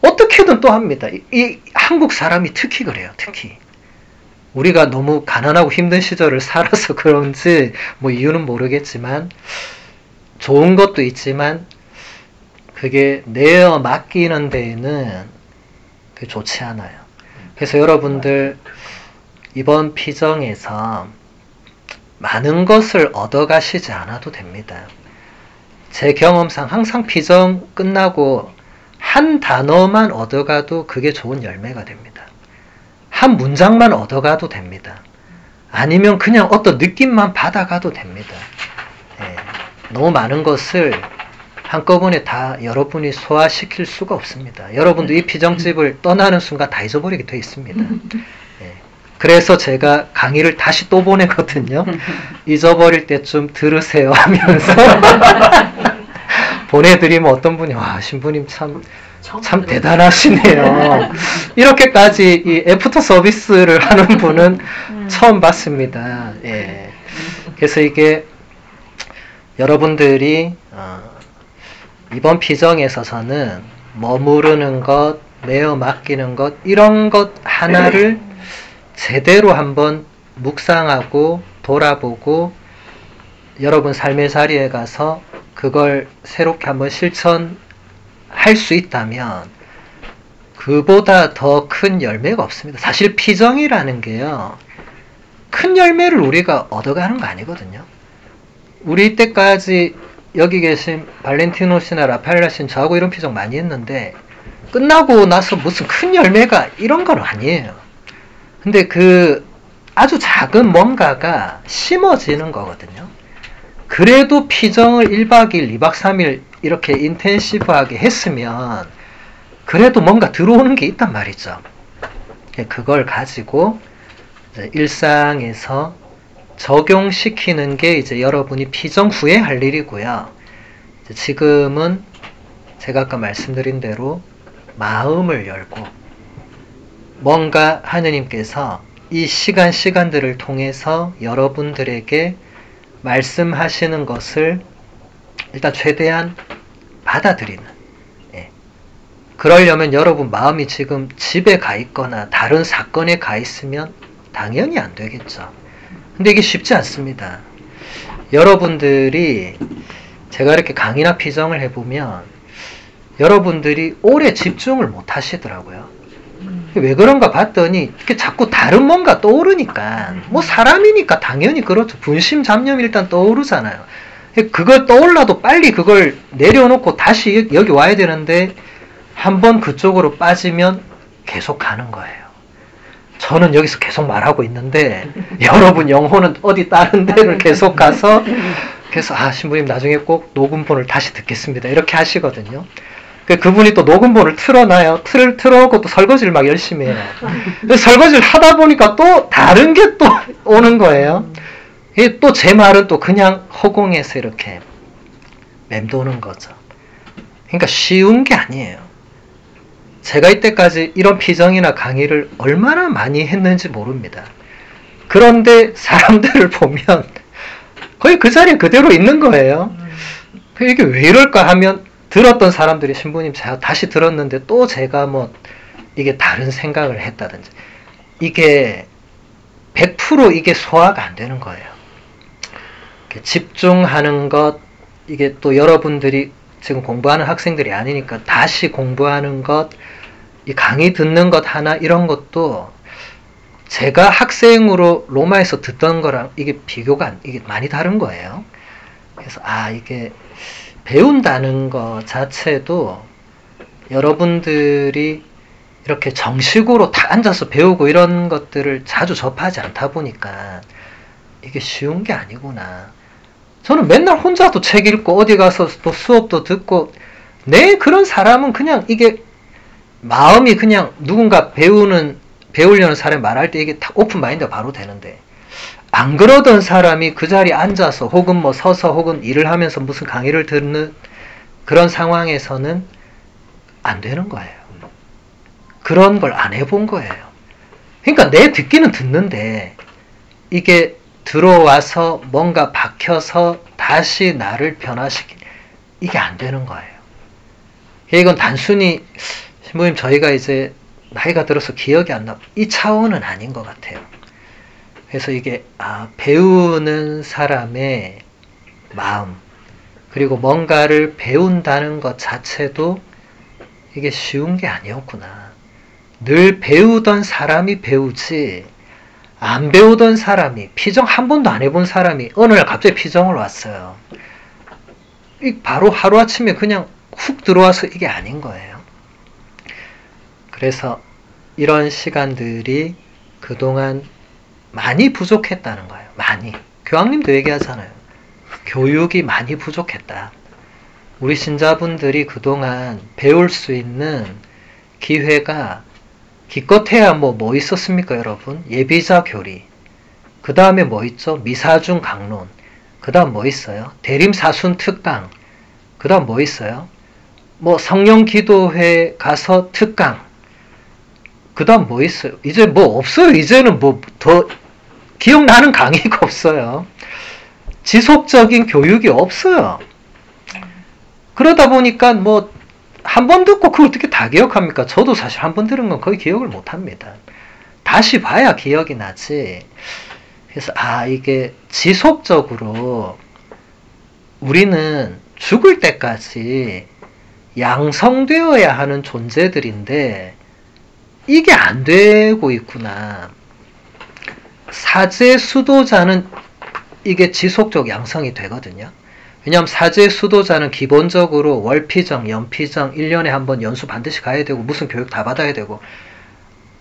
어떻게든 또 합니다. 이 한국 사람이 특히 그래요. 특히. 우리가 너무 가난하고 힘든 시절을 살아서 그런지 뭐 이유는 모르겠지만 좋은 것도 있지만 그게 내어 맡기는 데에는 그게 좋지 않아요. 그래서 여러분들 이번 피정에서 많은 것을 얻어가시지 않아도 됩니다. 제 경험상 항상 피정 끝나고 한 단어만 얻어가도 그게 좋은 열매가 됩니다. 한 문장만 얻어가도 됩니다. 아니면 그냥 어떤 느낌만 받아가도 됩니다. 예, 너무 많은 것을 한꺼번에 다 여러분이 소화시킬 수가 없습니다. 여러분도 이 피정집을 떠나는 순간 다 잊어버리게 되어 있습니다. 예, 그래서 제가 강의를 다시 또 보내거든요. 잊어버릴 때쯤 들으세요 하면서 보내드리면 어떤 분이 와 신부님 참 대단하시네요. 이렇게까지 이 애프터 서비스를 하는 분은 처음 봤습니다. 예. 그래서 이게 여러분들이 이번 피정에서는 머무르는 것, 내어 맡기는 것 이런 것 하나를 제대로 한번 묵상하고 돌아보고 여러분 삶의 자리에 가서 그걸 새롭게 한번 실천할 수 있다면 그보다 더 큰 열매가 없습니다. 사실 피정이라는 게요. 큰 열매를 우리가 얻어가는 거 아니거든요. 우리 때까지 여기 계신 발렌티노 씨나 라파엘라 씨는 저하고 이런 피정 많이 했는데 끝나고 나서 무슨 큰 열매가 이런 건 아니에요. 근데 그 아주 작은 뭔가가 심어지는 거거든요. 그래도 피정을 1박 2일, 2박 3일 이렇게 인텐시브하게 했으면 그래도 뭔가 들어오는 게 있단 말이죠. 그걸 가지고 이제 일상에서 적용시키는 게 이제 여러분이 피정 후에 할 일이고요. 지금은 제가 아까 말씀드린 대로 마음을 열고 뭔가 하느님께서 이 시간들을 통해서 여러분들에게 말씀하시는 것을 일단 최대한 받아들이는. 예. 그러려면 여러분 마음이 지금 집에 가 있거나 다른 사건에 가 있으면 당연히 안 되겠죠. 근데 이게 쉽지 않습니다. 여러분들이 제가 이렇게 강의나 피정을 해보면 여러분들이 오래 집중을 못 하시더라고요. 왜 그런가 봤더니 이렇게 자꾸 다른 뭔가 떠오르니까 뭐 사람이니까 당연히 그렇죠. 분심 잡념이 일단 떠오르잖아요. 그걸 떠올라도 빨리 그걸 내려놓고 다시 여기 와야 되는데 한번 그쪽으로 빠지면 계속 가는 거예요. 저는 여기서 계속 말하고 있는데 여러분 영혼은 어디 다른 데를 계속 가서 그래서 신부님 나중에 꼭 녹음본을 다시 듣겠습니다. 이렇게 하시거든요. 그분이 또 녹음본을 틀어놔요. 틀어놓고 또 설거지를 막 열심히 해요. 설거지를 하다 보니까 또 다른 게 또 오는 거예요. 또 제 말은 또 그냥 허공에서 이렇게 맴도는 거죠. 그러니까 쉬운 게 아니에요. 제가 이때까지 이런 피정이나 강의를 얼마나 많이 했는지 모릅니다. 그런데 사람들을 보면 거의 그 자리에 그대로 있는 거예요. 이게 왜 이럴까 하면 들었던 사람들이 신부님 제가 다시 들었는데 또 제가 뭐 이게 다른 생각을 했다든지 이게 100% 이게 소화가 안 되는 거예요. 집중하는 것, 이게 또 여러분들이 지금 공부하는 학생들이 아니니까 다시 공부하는 것, 이 강의 듣는 것 하나 이런 것도 제가 학생으로 로마에서 듣던 거랑 이게 비교가 이게 많이 다른 거예요. 그래서 이게 배운다는 것 자체도 여러분들이 이렇게 정식으로 다 앉아서 배우고 이런 것들을 자주 접하지 않다 보니까 이게 쉬운 게 아니구나. 저는 맨날 혼자도 책 읽고 어디 가서 또 수업도 듣고 그런 사람은 그냥 이게 마음이 그냥 누군가 배우려는 사람이 말할 때 이게 다 오픈 마인드가 바로 되는데 안 그러던 사람이 그 자리에 앉아서 혹은 뭐 서서 혹은 일을 하면서 무슨 강의를 듣는 그런 상황에서는 안 되는 거예요. 그런 걸 안 해본 거예요. 그러니까 내 듣기는 듣는데 이게 들어와서 뭔가 박혀서 다시 나를 변화시킨 이게 안 되는 거예요. 이건 단순히 신부님 저희가 이제 나이가 들어서 기억이 안 나 이 차원은 아닌 것 같아요. 그래서 이게 배우는 사람의 마음 그리고 뭔가를 배운다는 것 자체도 이게 쉬운 게 아니었구나. 늘 배우던 사람이 배우지 안 배우던 사람이 피정 한 번도 안 해본 사람이 어느 날 갑자기 피정을 왔어요. 바로 하루아침에 그냥 훅 들어와서 이게 아닌 거예요. 그래서 이런 시간들이 그동안 많이 부족했다는 거예요. 많이. 교황님도 얘기하잖아요. 교육이 많이 부족했다. 우리 신자분들이 그동안 배울 수 있는 기회가 기껏해야 뭐 있었습니까, 여러분? 예비자 교리. 그 다음에 뭐 있죠? 미사중 강론. 그 다음 뭐 있어요? 대림사순 특강. 그 다음 뭐 있어요? 뭐 성령기도회 가서 특강. 그 다음 뭐 있어요? 이제 뭐 없어요. 이제는 뭐 더 기억나는 강의가 없어요. 지속적인 교육이 없어요. 그러다 보니까 뭐 한 번 듣고 그걸 어떻게 다 기억합니까? 저도 사실 한 번 들은 건 거의 기억을 못 합니다. 다시 봐야 기억이 나지. 그래서 이게 지속적으로 우리는 죽을 때까지 양성되어야 하는 존재들인데 이게 안 되고 있구나. 사제 수도자는 이게 지속적 양성이 되거든요. 왜냐하면 사제 수도자는 기본적으로 월피정, 연피정 1년에 한 번 연수 반드시 가야 되고 무슨 교육 다 받아야 되고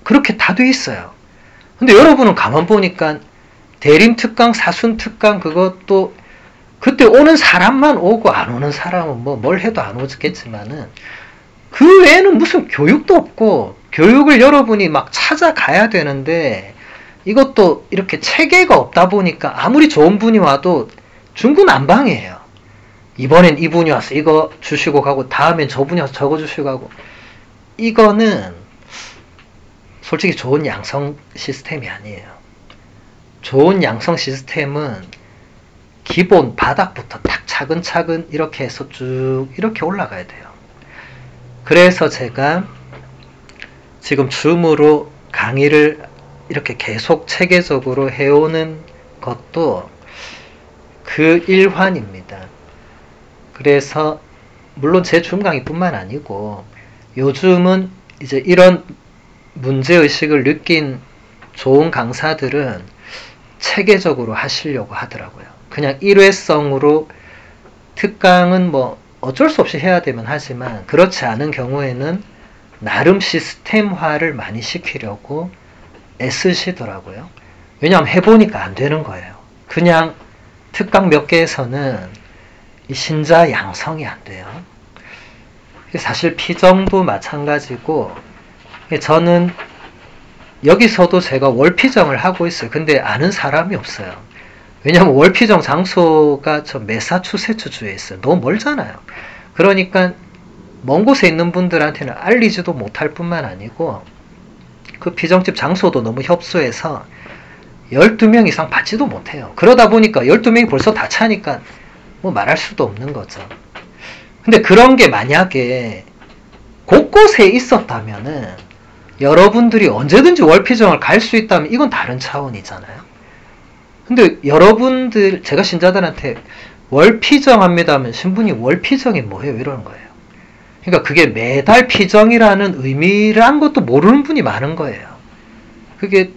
그렇게 다 돼 있어요. 근데 여러분은 가만 보니까 대림특강, 사순특강 그것도 그때 오는 사람만 오고 안 오는 사람은 뭐 뭘 해도 안 오겠지만은 그 외에는 무슨 교육도 없고 교육을 여러분이 막 찾아가야 되는데 이것도 이렇게 체계가 없다 보니까 아무리 좋은 분이 와도 중구난방이에요. 이번엔 이분이 와서 이거 주시고 가고 다음엔 저분이 와서 저거 주시고 가고 이거는 솔직히 좋은 양성 시스템이 아니에요. 좋은 양성 시스템은 기본 바닥부터 딱 차근차근 이렇게 해서 쭉 이렇게 올라가야 돼요. 그래서 제가 지금 줌으로 강의를 이렇게 계속 체계적으로 해오는 것도 그 일환입니다. 그래서 물론 제 줌 강의뿐만 아니고 요즘은 이제 이런 문제의식을 느낀 좋은 강사들은 체계적으로 하시려고 하더라고요. 그냥 일회성으로 특강은 뭐 어쩔 수 없이 해야 되면 하지만 그렇지 않은 경우에는 나름 시스템화를 많이 시키려고 애쓰시더라고요. 왜냐하면 해보니까 안 되는 거예요. 그냥 특강 몇 개에서는 이 신자 양성이 안 돼요. 사실 피정도 마찬가지고 저는 여기서도 제가 월피정을 하고 있어요. 근데 아는 사람이 없어요. 왜냐하면 월피정 장소가 저 매사추세츠주에 있어요. 너무 멀잖아요. 그러니까 먼 곳에 있는 분들한테는 알리지도 못할 뿐만 아니고 그 피정집 장소도 너무 협소해서 12명 이상 받지도 못해요. 그러다 보니까 12명이 벌써 다 차니까 뭐 말할 수도 없는 거죠. 근데 그런 게 만약에 곳곳에 있었다면은 여러분들이 언제든지 월피정을 갈 수 있다면 이건 다른 차원이잖아요. 근데 여러분들, 제가 신자들한테 월피정 합니다 하면 신부님 월피정이 뭐예요? 이러는 거예요. 그러니까 그게 매달 피정이라는 의미란 것도 모르는 분이 많은 거예요. 그게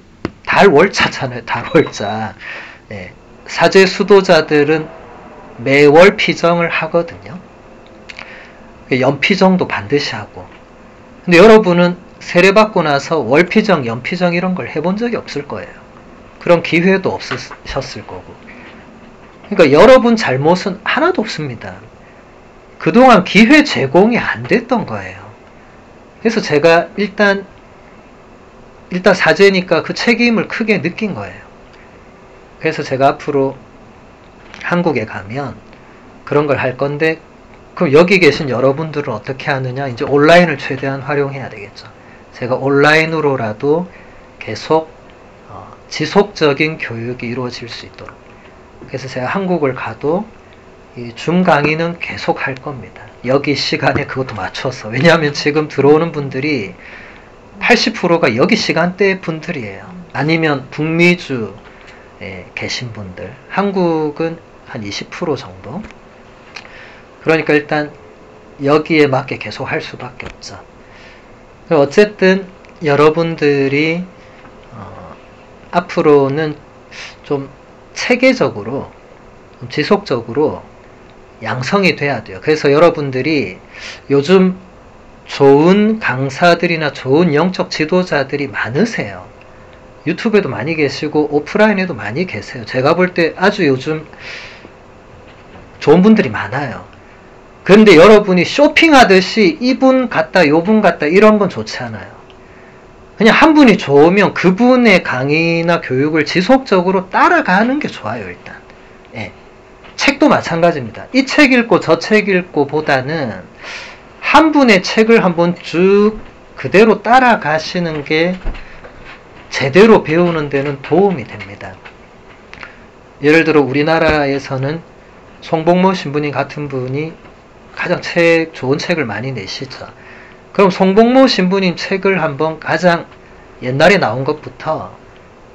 달월자잖아요. 달월자. 네. 사제 수도자들은 매월 피정을 하거든요. 연피정도 반드시 하고. 근데 여러분은 세례받고 나서 월피정, 연피정 이런 걸 해본 적이 없을 거예요. 그런 기회도 없으셨을 거고. 그러니까 여러분 잘못은 하나도 없습니다. 그동안 기회 제공이 안 됐던 거예요. 그래서 제가 일단 사제니까 그 책임을 크게 느낀 거예요. 그래서 제가 앞으로 한국에 가면 그런 걸 할 건데, 그럼 여기 계신 여러분들은 어떻게 하느냐? 이제 온라인을 최대한 활용해야 되겠죠. 제가 온라인으로라도 계속 지속적인 교육이 이루어질 수 있도록. 그래서 제가 한국을 가도 이 줌 강의는 계속 할 겁니다. 여기 시간에 그것도 맞춰서. 왜냐하면 지금 들어오는 분들이 80%가 여기 시간대 분들이에요. 아니면 북미주에 계신 분들. 한국은 한 20% 정도. 그러니까 일단 여기에 맞게 계속 할 수밖에 없죠. 어쨌든 여러분들이 앞으로는 좀 체계적으로, 좀 지속적으로 양성이 돼야 돼요. 그래서 여러분들이 요즘 좋은 강사들이나 좋은 영적 지도자들이 많으세요. 유튜브에도 많이 계시고 오프라인에도 많이 계세요. 제가 볼 때 아주 요즘 좋은 분들이 많아요. 그런데 여러분이 쇼핑하듯이 이분 같다 요분 같다 이런 건 좋지 않아요. 그냥 한 분이 좋으면 그분의 강의나 교육을 지속적으로 따라가는 게 좋아요. 일단 예. 책도 마찬가지입니다. 이 책 읽고 저 책 읽고 보다는 한 분의 책을 한번 쭉 그대로 따라가시는 게 제대로 배우는 데는 도움이 됩니다. 예를 들어 우리나라에서는 송복모 신부님 같은 분이 가장 좋은 책을 많이 내시죠. 그럼 송복모 신부님 책을 한번 가장 옛날에 나온 것부터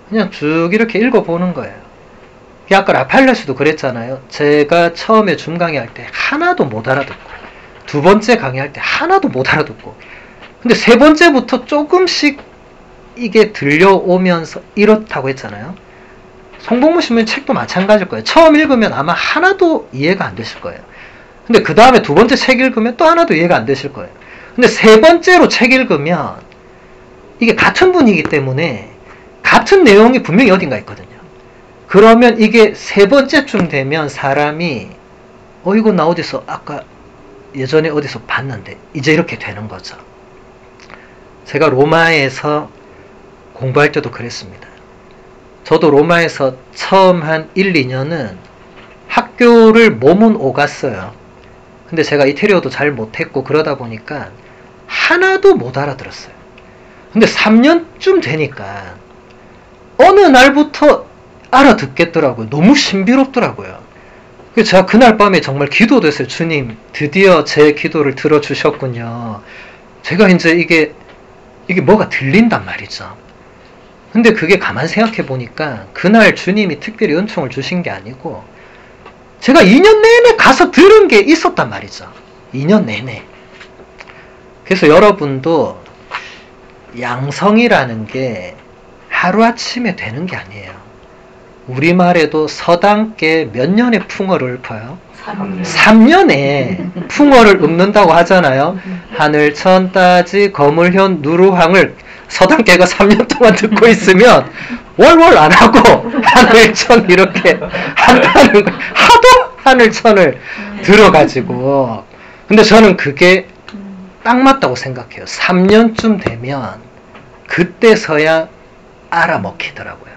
그냥 쭉 이렇게 읽어보는 거예요. 아까 라팔레스도 그랬잖아요. 제가 처음에 줌 강의할 때 하나도 못 알아듣고, 두 번째 강의할 때 하나도 못 알아듣고, 근데 세 번째부터 조금씩 이게 들려오면서 이렇다고 했잖아요. 송복모 신부님 책도 마찬가지일 거예요. 처음 읽으면 아마 하나도 이해가 안 되실 거예요. 근데 그 다음에 두 번째 책 읽으면 또 하나도 이해가 안 되실 거예요. 근데 세 번째로 책 읽으면 이게 같은 분이기 때문에 같은 내용이 분명히 어딘가 있거든요. 그러면 이게 세 번째쯤 되면 사람이 이거 나 어디서 아까 예전에 어디서 봤는데 이제 이렇게 되는 거죠. 제가 로마에서 공부할 때도 그랬습니다. 저도 로마에서 처음 한 1, 2년은 학교를 몸은 오갔어요. 근데 제가 이태리어도 잘 못했고 그러다 보니까 하나도 못 알아들었어요. 근데 3년쯤 되니까 어느 날부터 알아듣겠더라고요. 너무 신비롭더라고요. 그래서 제가 그날 밤에 정말 기도도 했어요. 주님, 드디어 제 기도를 들어주셨군요. 제가 이제 이게 뭐가 들린단 말이죠. 근데 그게 가만 생각해 보니까 그날 주님이 특별히 은총을 주신 게 아니고 제가 2년 내내 가서 들은 게 있었단 말이죠. 2년 내내. 그래서 여러분도 양성이라는 게 하루아침에 되는 게 아니에요. 우리말에도 서당께 몇 년의 풍어를 읊어요? 3년에 풍어를 읊는다고 하잖아요. 하늘천 따지 거물현 누루황을 서당께가 3년 동안 듣고 있으면 월월 안 하고 하늘천 이렇게 한다는 거. 하도 하늘천을 들어가지고. 근데 저는 그게 딱 맞다고 생각해요. 3년쯤 되면 그때서야 알아먹히더라고요.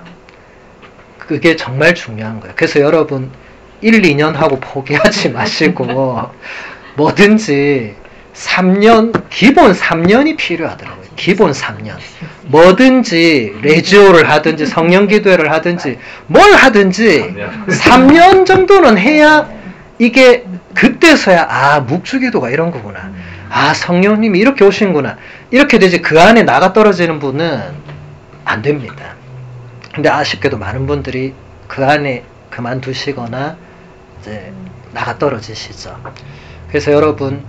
그게 정말 중요한 거예요. 그래서 여러분 1, 2년 하고 포기하지 마시고 뭐든지 3년, 기본 3년이 필요하더라고요. 기본 3년. 뭐든지 레지오를 하든지 성령기도회를 하든지 뭘 하든지 3년 정도는 해야 이게 그때서야 아 묵주기도가 이런 거구나. 아 성령님이 이렇게 오시는구나. 이렇게 되지 그 안에 나가 떨어지는 분은 안 됩니다. 근데 아쉽게도 많은 분들이 그 안에 그만두시거나 이제 나가 떨어지시죠. 그래서 여러분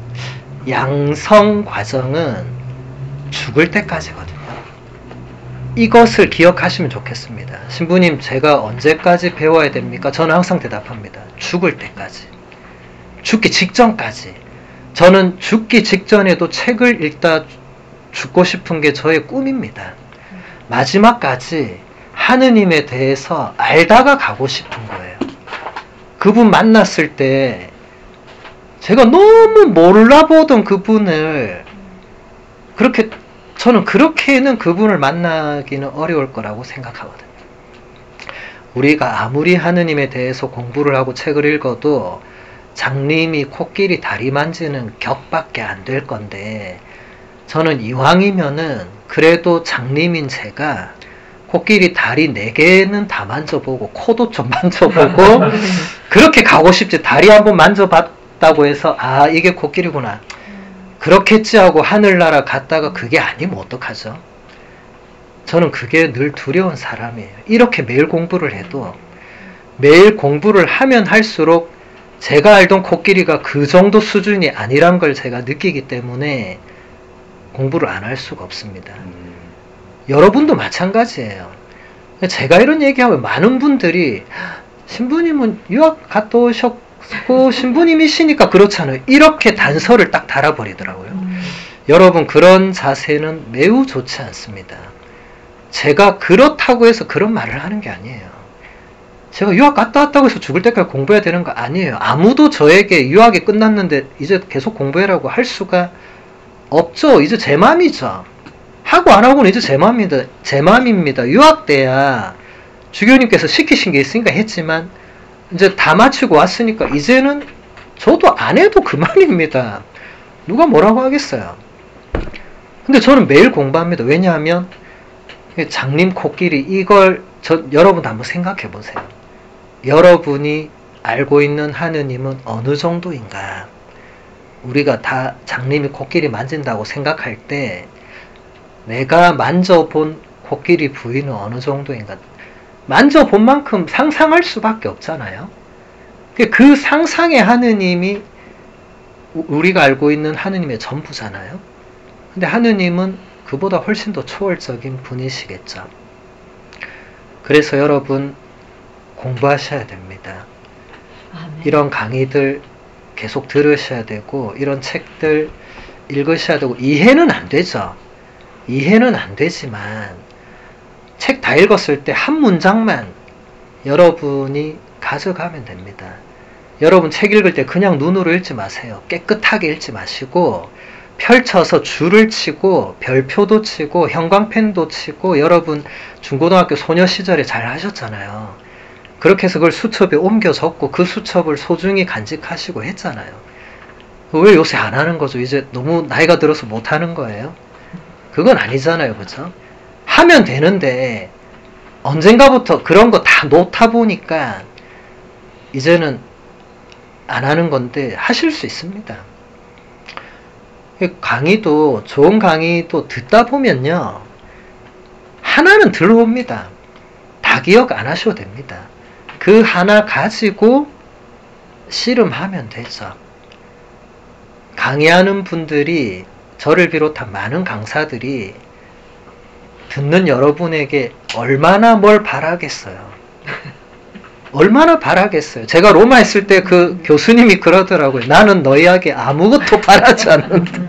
양성 과정은 죽을 때까지거든요. 이것을 기억하시면 좋겠습니다. 신부님 제가 언제까지 배워야 됩니까? 저는 항상 대답합니다. 죽을 때까지. 죽기 직전까지. 저는 죽기 직전에도 책을 읽다 죽고 싶은 게 저의 꿈입니다. 마지막까지 하느님에 대해서 알다가 가고 싶은 거예요. 그분 만났을 때 제가 너무 몰라보던 그분을 그렇게 저는 그렇게는 그분을 만나기는 어려울 거라고 생각하거든요. 우리가 아무리 하느님에 대해서 공부를 하고 책을 읽어도 장님이 코끼리 다리 만지는 격밖에 안 될 건데 저는 이왕이면은 그래도 장님인 제가 코끼리 다리 4개는 다 만져보고 코도 좀 만져보고 그렇게 가고 싶지. 다리 한번 만져봤다고 해서 아 이게 코끼리구나 그렇겠지 하고 하늘나라 갔다가 그게 아니면 어떡하죠? 저는 그게 늘 두려운 사람이에요. 이렇게 매일 공부를 해도 매일 공부를 하면 할수록 제가 알던 코끼리가 그 정도 수준이 아니란 걸 제가 느끼기 때문에 공부를 안 할 수가 없습니다. 여러분도 마찬가지예요. 제가 이런 얘기하면 많은 분들이 신부님은 유학 갔다 오셨고 신부님이시니까 그렇잖아요. 이렇게 단서를 딱 달아버리더라고요. 여러분 그런 자세는 매우 좋지 않습니다. 제가 그렇다고 해서 그런 말을 하는 게 아니에요. 제가 유학 갔다 왔다고 해서 죽을 때까지 공부해야 되는 거 아니에요. 아무도 저에게 유학이 끝났는데 이제 계속 공부해라고 할 수가 없죠. 이제 제 맘이죠. 하고 안 하고는 이제 제 맘입니다. 제 맘입니다. 유학 때야 주교님께서 시키신 게 있으니까 했지만 이제 다 마치고 왔으니까 이제는 저도 안 해도 그만입니다. 누가 뭐라고 하겠어요. 근데 저는 매일 공부합니다. 왜냐하면 장님 코끼리 이걸 여러분도 한번 생각해 보세요. 여러분이 알고 있는 하느님은 어느 정도인가? 우리가 다 장님이 코끼리 만진다고 생각할 때 내가 만져본 코끼리 부위는 어느 정도인가? 만져본 만큼 상상할 수밖에 없잖아요. 그 상상의 하느님이 우리가 알고 있는 하느님의 전부잖아요. 근데 하느님은 그보다 훨씬 더 초월적인 분이시겠죠. 그래서 여러분 공부하셔야 됩니다. 아멘. 이런 강의들 계속 들으셔야 되고 이런 책들 읽으셔야 되고 이해는 안 되죠. 이해는 안 되지만 책 다 읽었을 때 한 문장만 여러분이 가져가면 됩니다. 여러분 책 읽을 때 그냥 눈으로 읽지 마세요. 깨끗하게 읽지 마시고 펼쳐서 줄을 치고 별표도 치고 형광펜도 치고 여러분 중고등학교 소녀 시절에 잘 하셨잖아요. 그렇게 해서 그걸 수첩에 옮겨 적고 그 수첩을 소중히 간직하시고 했잖아요. 왜 요새 안 하는 거죠? 이제 너무 나이가 들어서 못 하는 거예요? 그건 아니잖아요. 그죠? 하면 되는데 언젠가부터 그런 거 다 놓다 보니까 이제는 안 하는 건데 하실 수 있습니다. 강의도 좋은 강의도 듣다 보면요. 하나는 들어옵니다. 다 기억 안 하셔도 됩니다. 그 하나 가지고 씨름하면 되죠. 강의하는 분들이 저를 비롯한 많은 강사들이 듣는 여러분에게 얼마나 뭘 바라겠어요. 얼마나 바라겠어요. 제가 로마 있을 때 그 교수님이 그러더라고요. 나는 너희에게 아무것도 바라지 않는다.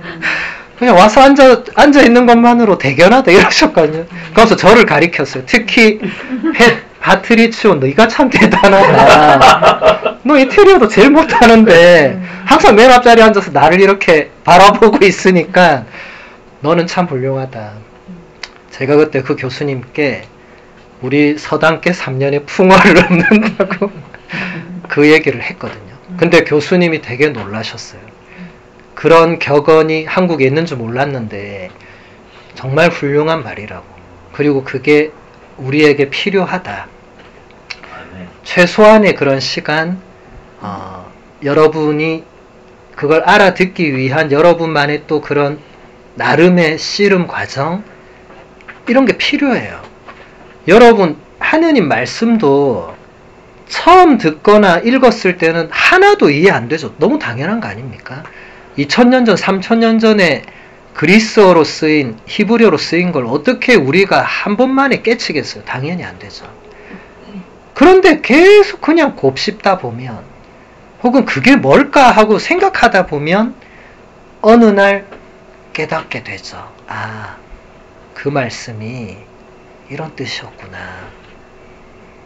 그냥 와서 앉아 있는 것만으로 대견하다 이러셨거든요. 그래서 저를 가리켰어요. 특히 바트리치오 너희가 참 대단하다. 너 인테리어도 제일 못하는데 항상 맨 앞자리에 앉아서 나를 이렇게 바라보고 있으니까 너는 참 훌륭하다. 제가 그때 그 교수님께 우리 서당계 3년의 풍화를 얻는다고 그 얘기를 했거든요. 근데 교수님이 되게 놀라셨어요. 그런 격언이 한국에 있는 줄 몰랐는데 정말 훌륭한 말이라고. 그리고 그게 우리에게 필요하다. 최소한의 그런 시간 여러분이 그걸 알아듣기 위한 여러분만의 또 그런 나름의 씨름 과정, 이런 게 필요해요. 여러분, 하느님 말씀도 처음 듣거나 읽었을 때는 하나도 이해 안 되죠. 너무 당연한 거 아닙니까? 2000년 전, 3000년 전에 그리스어로 쓰인, 히브리어로 쓰인 걸 어떻게 우리가 한 번만에 깨치겠어요? 당연히 안 되죠. 그런데 계속 그냥 곱씹다 보면, 혹은 그게 뭘까 하고 생각하다 보면 어느 날 깨닫게 되죠. 아, 그 말씀이 이런 뜻이었구나.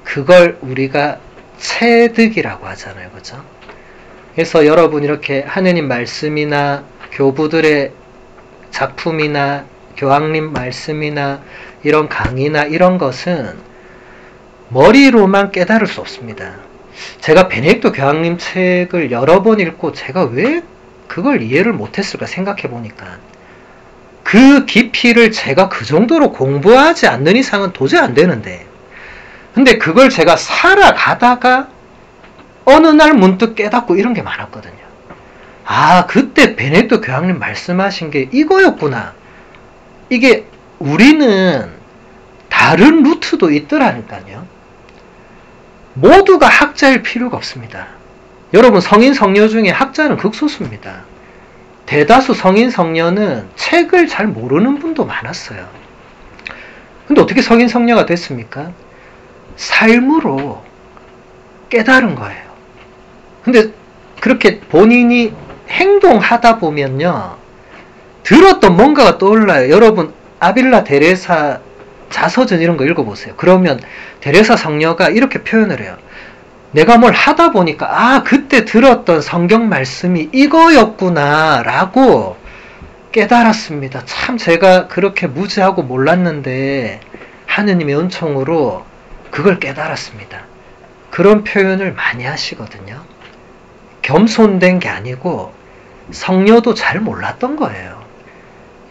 그걸 우리가 체득이라고 하잖아요. 그죠? 그래서 여러분 이렇게 하느님 말씀이나 교부들의 작품이나 교황님 말씀이나 이런 강의나 이런 것은 머리로만 깨달을 수 없습니다. 제가 베네딕토 교황님 책을 여러 번 읽고 제가 왜 그걸 이해를 못했을까 생각해 보니까 그 깊이를 제가 그 정도로 공부하지 않는 이상은 도저히 안 되는데, 근데 그걸 제가 살아가다가 어느 날 문득 깨닫고 이런 게 많았거든요. 아, 그때 베네딕토 교황님 말씀하신 게 이거였구나. 이게 우리는 다른 루트도 있더라니까요. 모두가 학자일 필요가 없습니다. 여러분, 성인 성녀 중에 학자는 극소수입니다. 대다수 성인 성녀는 책을 잘 모르는 분도 많았어요. 근데 어떻게 성인 성녀가 됐습니까? 삶으로 깨달은 거예요. 근데 그렇게 본인이 행동하다 보면요, 들었던 뭔가가 떠올라요. 여러분, 아빌라 데레사 자서전 이런 거 읽어보세요. 그러면 데레사 성녀가 이렇게 표현을 해요. 내가 뭘 하다 보니까 아, 그때 들었던 성경 말씀이 이거였구나 라고 깨달았습니다. 참 제가 그렇게 무지하고 몰랐는데 하느님의 은총으로 그걸 깨달았습니다. 그런 표현을 많이 하시거든요. 겸손된 게 아니고 성녀도 잘 몰랐던 거예요.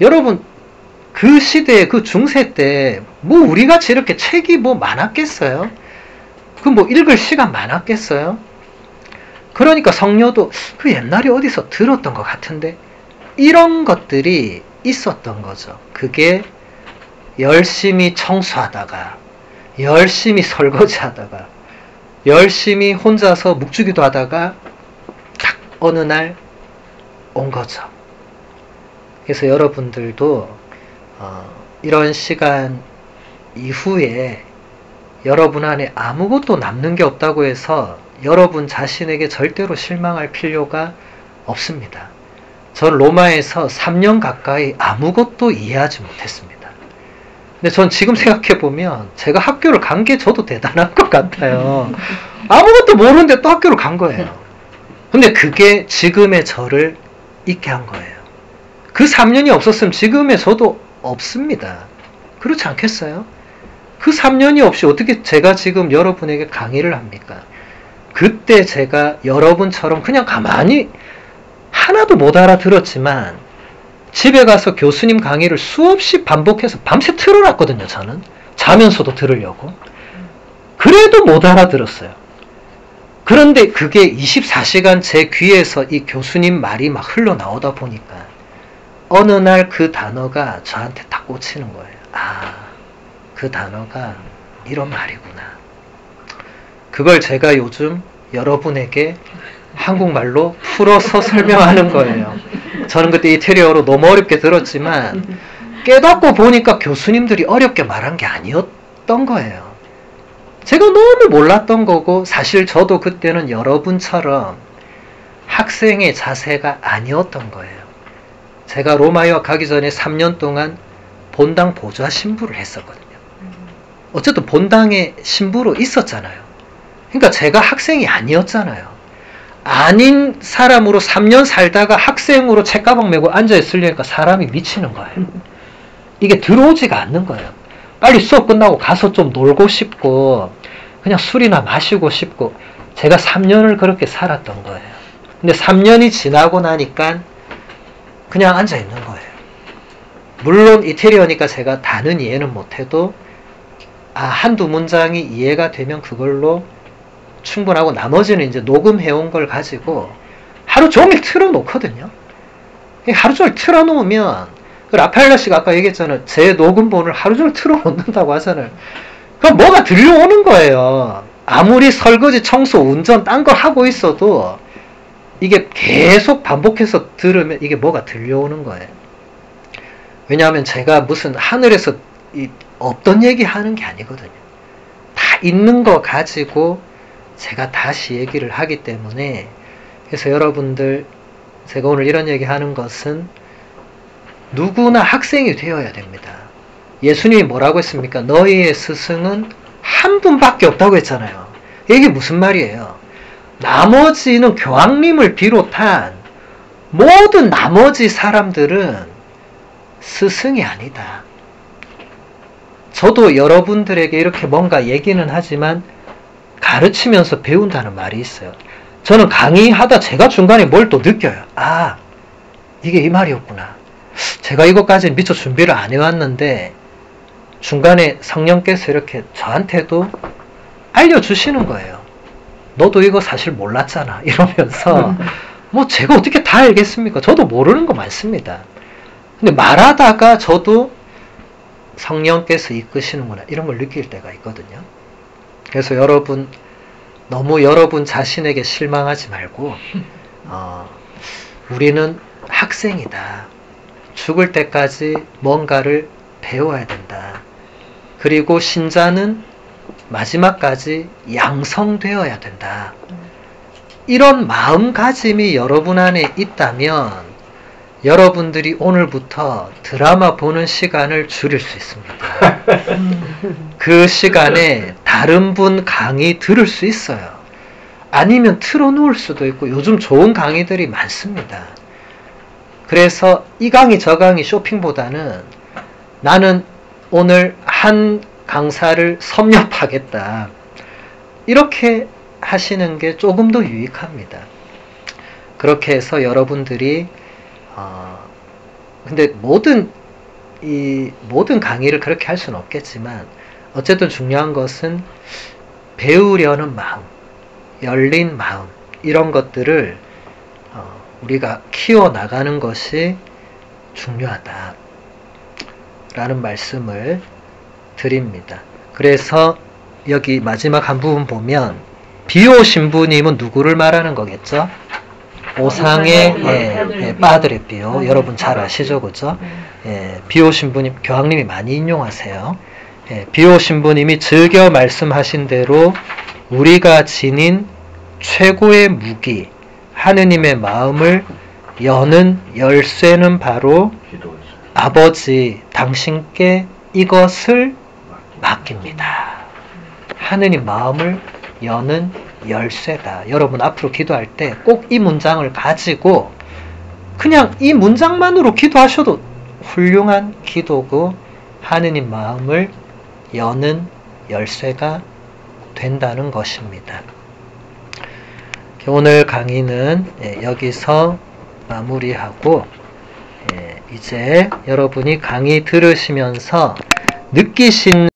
여러분, 그 시대에 그 중세 때 뭐 우리같이 이렇게 책이 뭐 많았겠어요? 그 뭐 읽을 시간 많았겠어요? 그러니까 성녀도 그 옛날에 어디서 들었던 것 같은데 이런 것들이 있었던 거죠. 그게 열심히 청소하다가, 열심히 설거지하다가, 열심히 혼자서 묵주기도 하다가 딱 어느 날 온 거죠. 그래서 여러분들도 이런 시간 이후에 여러분 안에 아무것도 남는 게 없다고 해서 여러분 자신에게 절대로 실망할 필요가 없습니다. 전 로마에서 3년 가까이 아무것도 이해하지 못했습니다. 근데 전 지금 생각해보면 제가 학교를 간 게 저도 대단한 것 같아요. 아무것도 모르는데 또 학교를 간 거예요. 근데 그게 지금의 저를 있게 한 거예요. 그 3년이 없었으면 지금의 저도 없습니다. 그렇지 않겠어요? 그 3년이 없이 어떻게 제가 지금 여러분에게 강의를 합니까? 그때 제가 여러분처럼 그냥 가만히 하나도 못 알아들었지만 집에 가서 교수님 강의를 수없이 반복해서 밤새 틀어놨거든요. 저는 자면서도 들으려고. 그래도 못 알아들었어요. 그런데 그게 24시간 제 귀에서 이 교수님 말이 막 흘러나오다 보니까 어느 날 그 단어가 저한테 딱 꽂히는 거예요. 아, 그 단어가 이런 말이구나. 그걸 제가 요즘 여러분에게 한국말로 풀어서 설명하는 거예요. 저는 그때 이태리어로 너무 어렵게 들었지만 깨닫고 보니까 교수님들이 어렵게 말한 게 아니었던 거예요. 제가 너무 몰랐던 거고, 사실 저도 그때는 여러분처럼 학생의 자세가 아니었던 거예요. 제가 로마 유학 가기 전에 3년 동안 본당 보좌 신부를 했었거든요. 어쨌든 본당에 신부로 있었잖아요. 그러니까 제가 학생이 아니었잖아요. 아닌 사람으로 3년 살다가 학생으로 책가방 메고 앉아있으려니까 사람이 미치는 거예요. 이게 들어오지가 않는 거예요. 빨리 수업 끝나고 가서 좀 놀고 싶고 그냥 술이나 마시고 싶고, 제가 3년을 그렇게 살았던 거예요. 근데 3년이 지나고 나니까 그냥 앉아있는 거예요. 물론 이태리어니까 제가 다는 이해는 못해도 한두 문장이 이해가 되면 그걸로 충분하고 나머지는 이제 녹음해온 걸 가지고 하루 종일 틀어놓거든요. 하루 종일 틀어놓으면 라파엘라 씨가 아까 얘기했잖아요. 제 녹음본을 하루 종일 틀어놓는다고 하잖아요. 그럼 뭐가 들려오는 거예요. 아무리 설거지, 청소, 운전, 딴 거 하고 있어도 이게 계속 반복해서 들으면 이게 뭐가 들려오는 거예요. 왜냐하면 제가 무슨 하늘에서 없던 얘기 하는 게 아니거든요. 다 있는 거 가지고 제가 다시 얘기를 하기 때문에, 그래서 여러분들, 제가 오늘 이런 얘기 하는 것은 누구나 학생이 되어야 됩니다. 예수님이 뭐라고 했습니까? 너희의 스승은 한 분밖에 없다고 했잖아요. 이게 무슨 말이에요? 나머지는 교황님을 비롯한 모든 나머지 사람들은 스승이 아니다. 저도 여러분들에게 이렇게 뭔가 얘기는 하지만 가르치면서 배운다는 말이 있어요. 저는 강의하다 제가 중간에 뭘 또 느껴요. 아, 이게 이 말이었구나. 제가 이것까지 미처 준비를 안 해왔는데 중간에 성령께서 이렇게 저한테도 알려주시는 거예요. 너도 이거 사실 몰랐잖아. 이러면서 뭐 제가 어떻게 다 알겠습니까? 저도 모르는 거 많습니다. 근데 말하다가 저도 성령께서 이끄시는구나 이런 걸 느낄 때가 있거든요. 그래서 여러분 너무 여러분 자신에게 실망하지 말고 우리는 학생이다. 죽을 때까지 뭔가를 배워야 된다. 그리고 신자는 마지막까지 양성되어야 된다. 이런 마음가짐이 여러분 안에 있다면 여러분들이 오늘부터 드라마 보는 시간을 줄일 수 있습니다. 그 시간에 다른 분 강의 들을 수 있어요. 아니면 틀어놓을 수도 있고 요즘 좋은 강의들이 많습니다. 그래서 이 강의 저 강의 쇼핑보다는 나는 오늘 한 강사를 섭렵하겠다. 이렇게 하시는 게 조금 더 유익합니다. 그렇게 해서 여러분들이 근데 모든 강의를 그렇게 할 수는 없겠지만 어쨌든 중요한 것은 배우려는 마음, 열린 마음 이런 것들을 우리가 키워나가는 것이 중요하다 라는 말씀을 드립니다. 그래서 여기 마지막 한 부분 보면 비오 신부님은 누구를 말하는 거겠죠? 오상의 빠드레 비오. 여러분 잘 아시죠? 그죠? 비오 신부님, 교황님이 많이 인용하세요. 비오 신부님이 즐겨 말씀하신 대로 우리가 지닌 최고의 무기, 하느님의 마음을 여는 열쇠는 바로 아버지 당신께 이것을 맡깁니다. 하느님 마음을 여는 열쇠다. 여러분 앞으로 기도할 때 꼭 이 문장을 가지고 그냥 이 문장만으로 기도하셔도 훌륭한 기도고 하느님 마음을 여는 열쇠가 된다는 것입니다. 오늘 강의는 여기서 마무리하고 이제 여러분이 강의 들으시면서 느끼신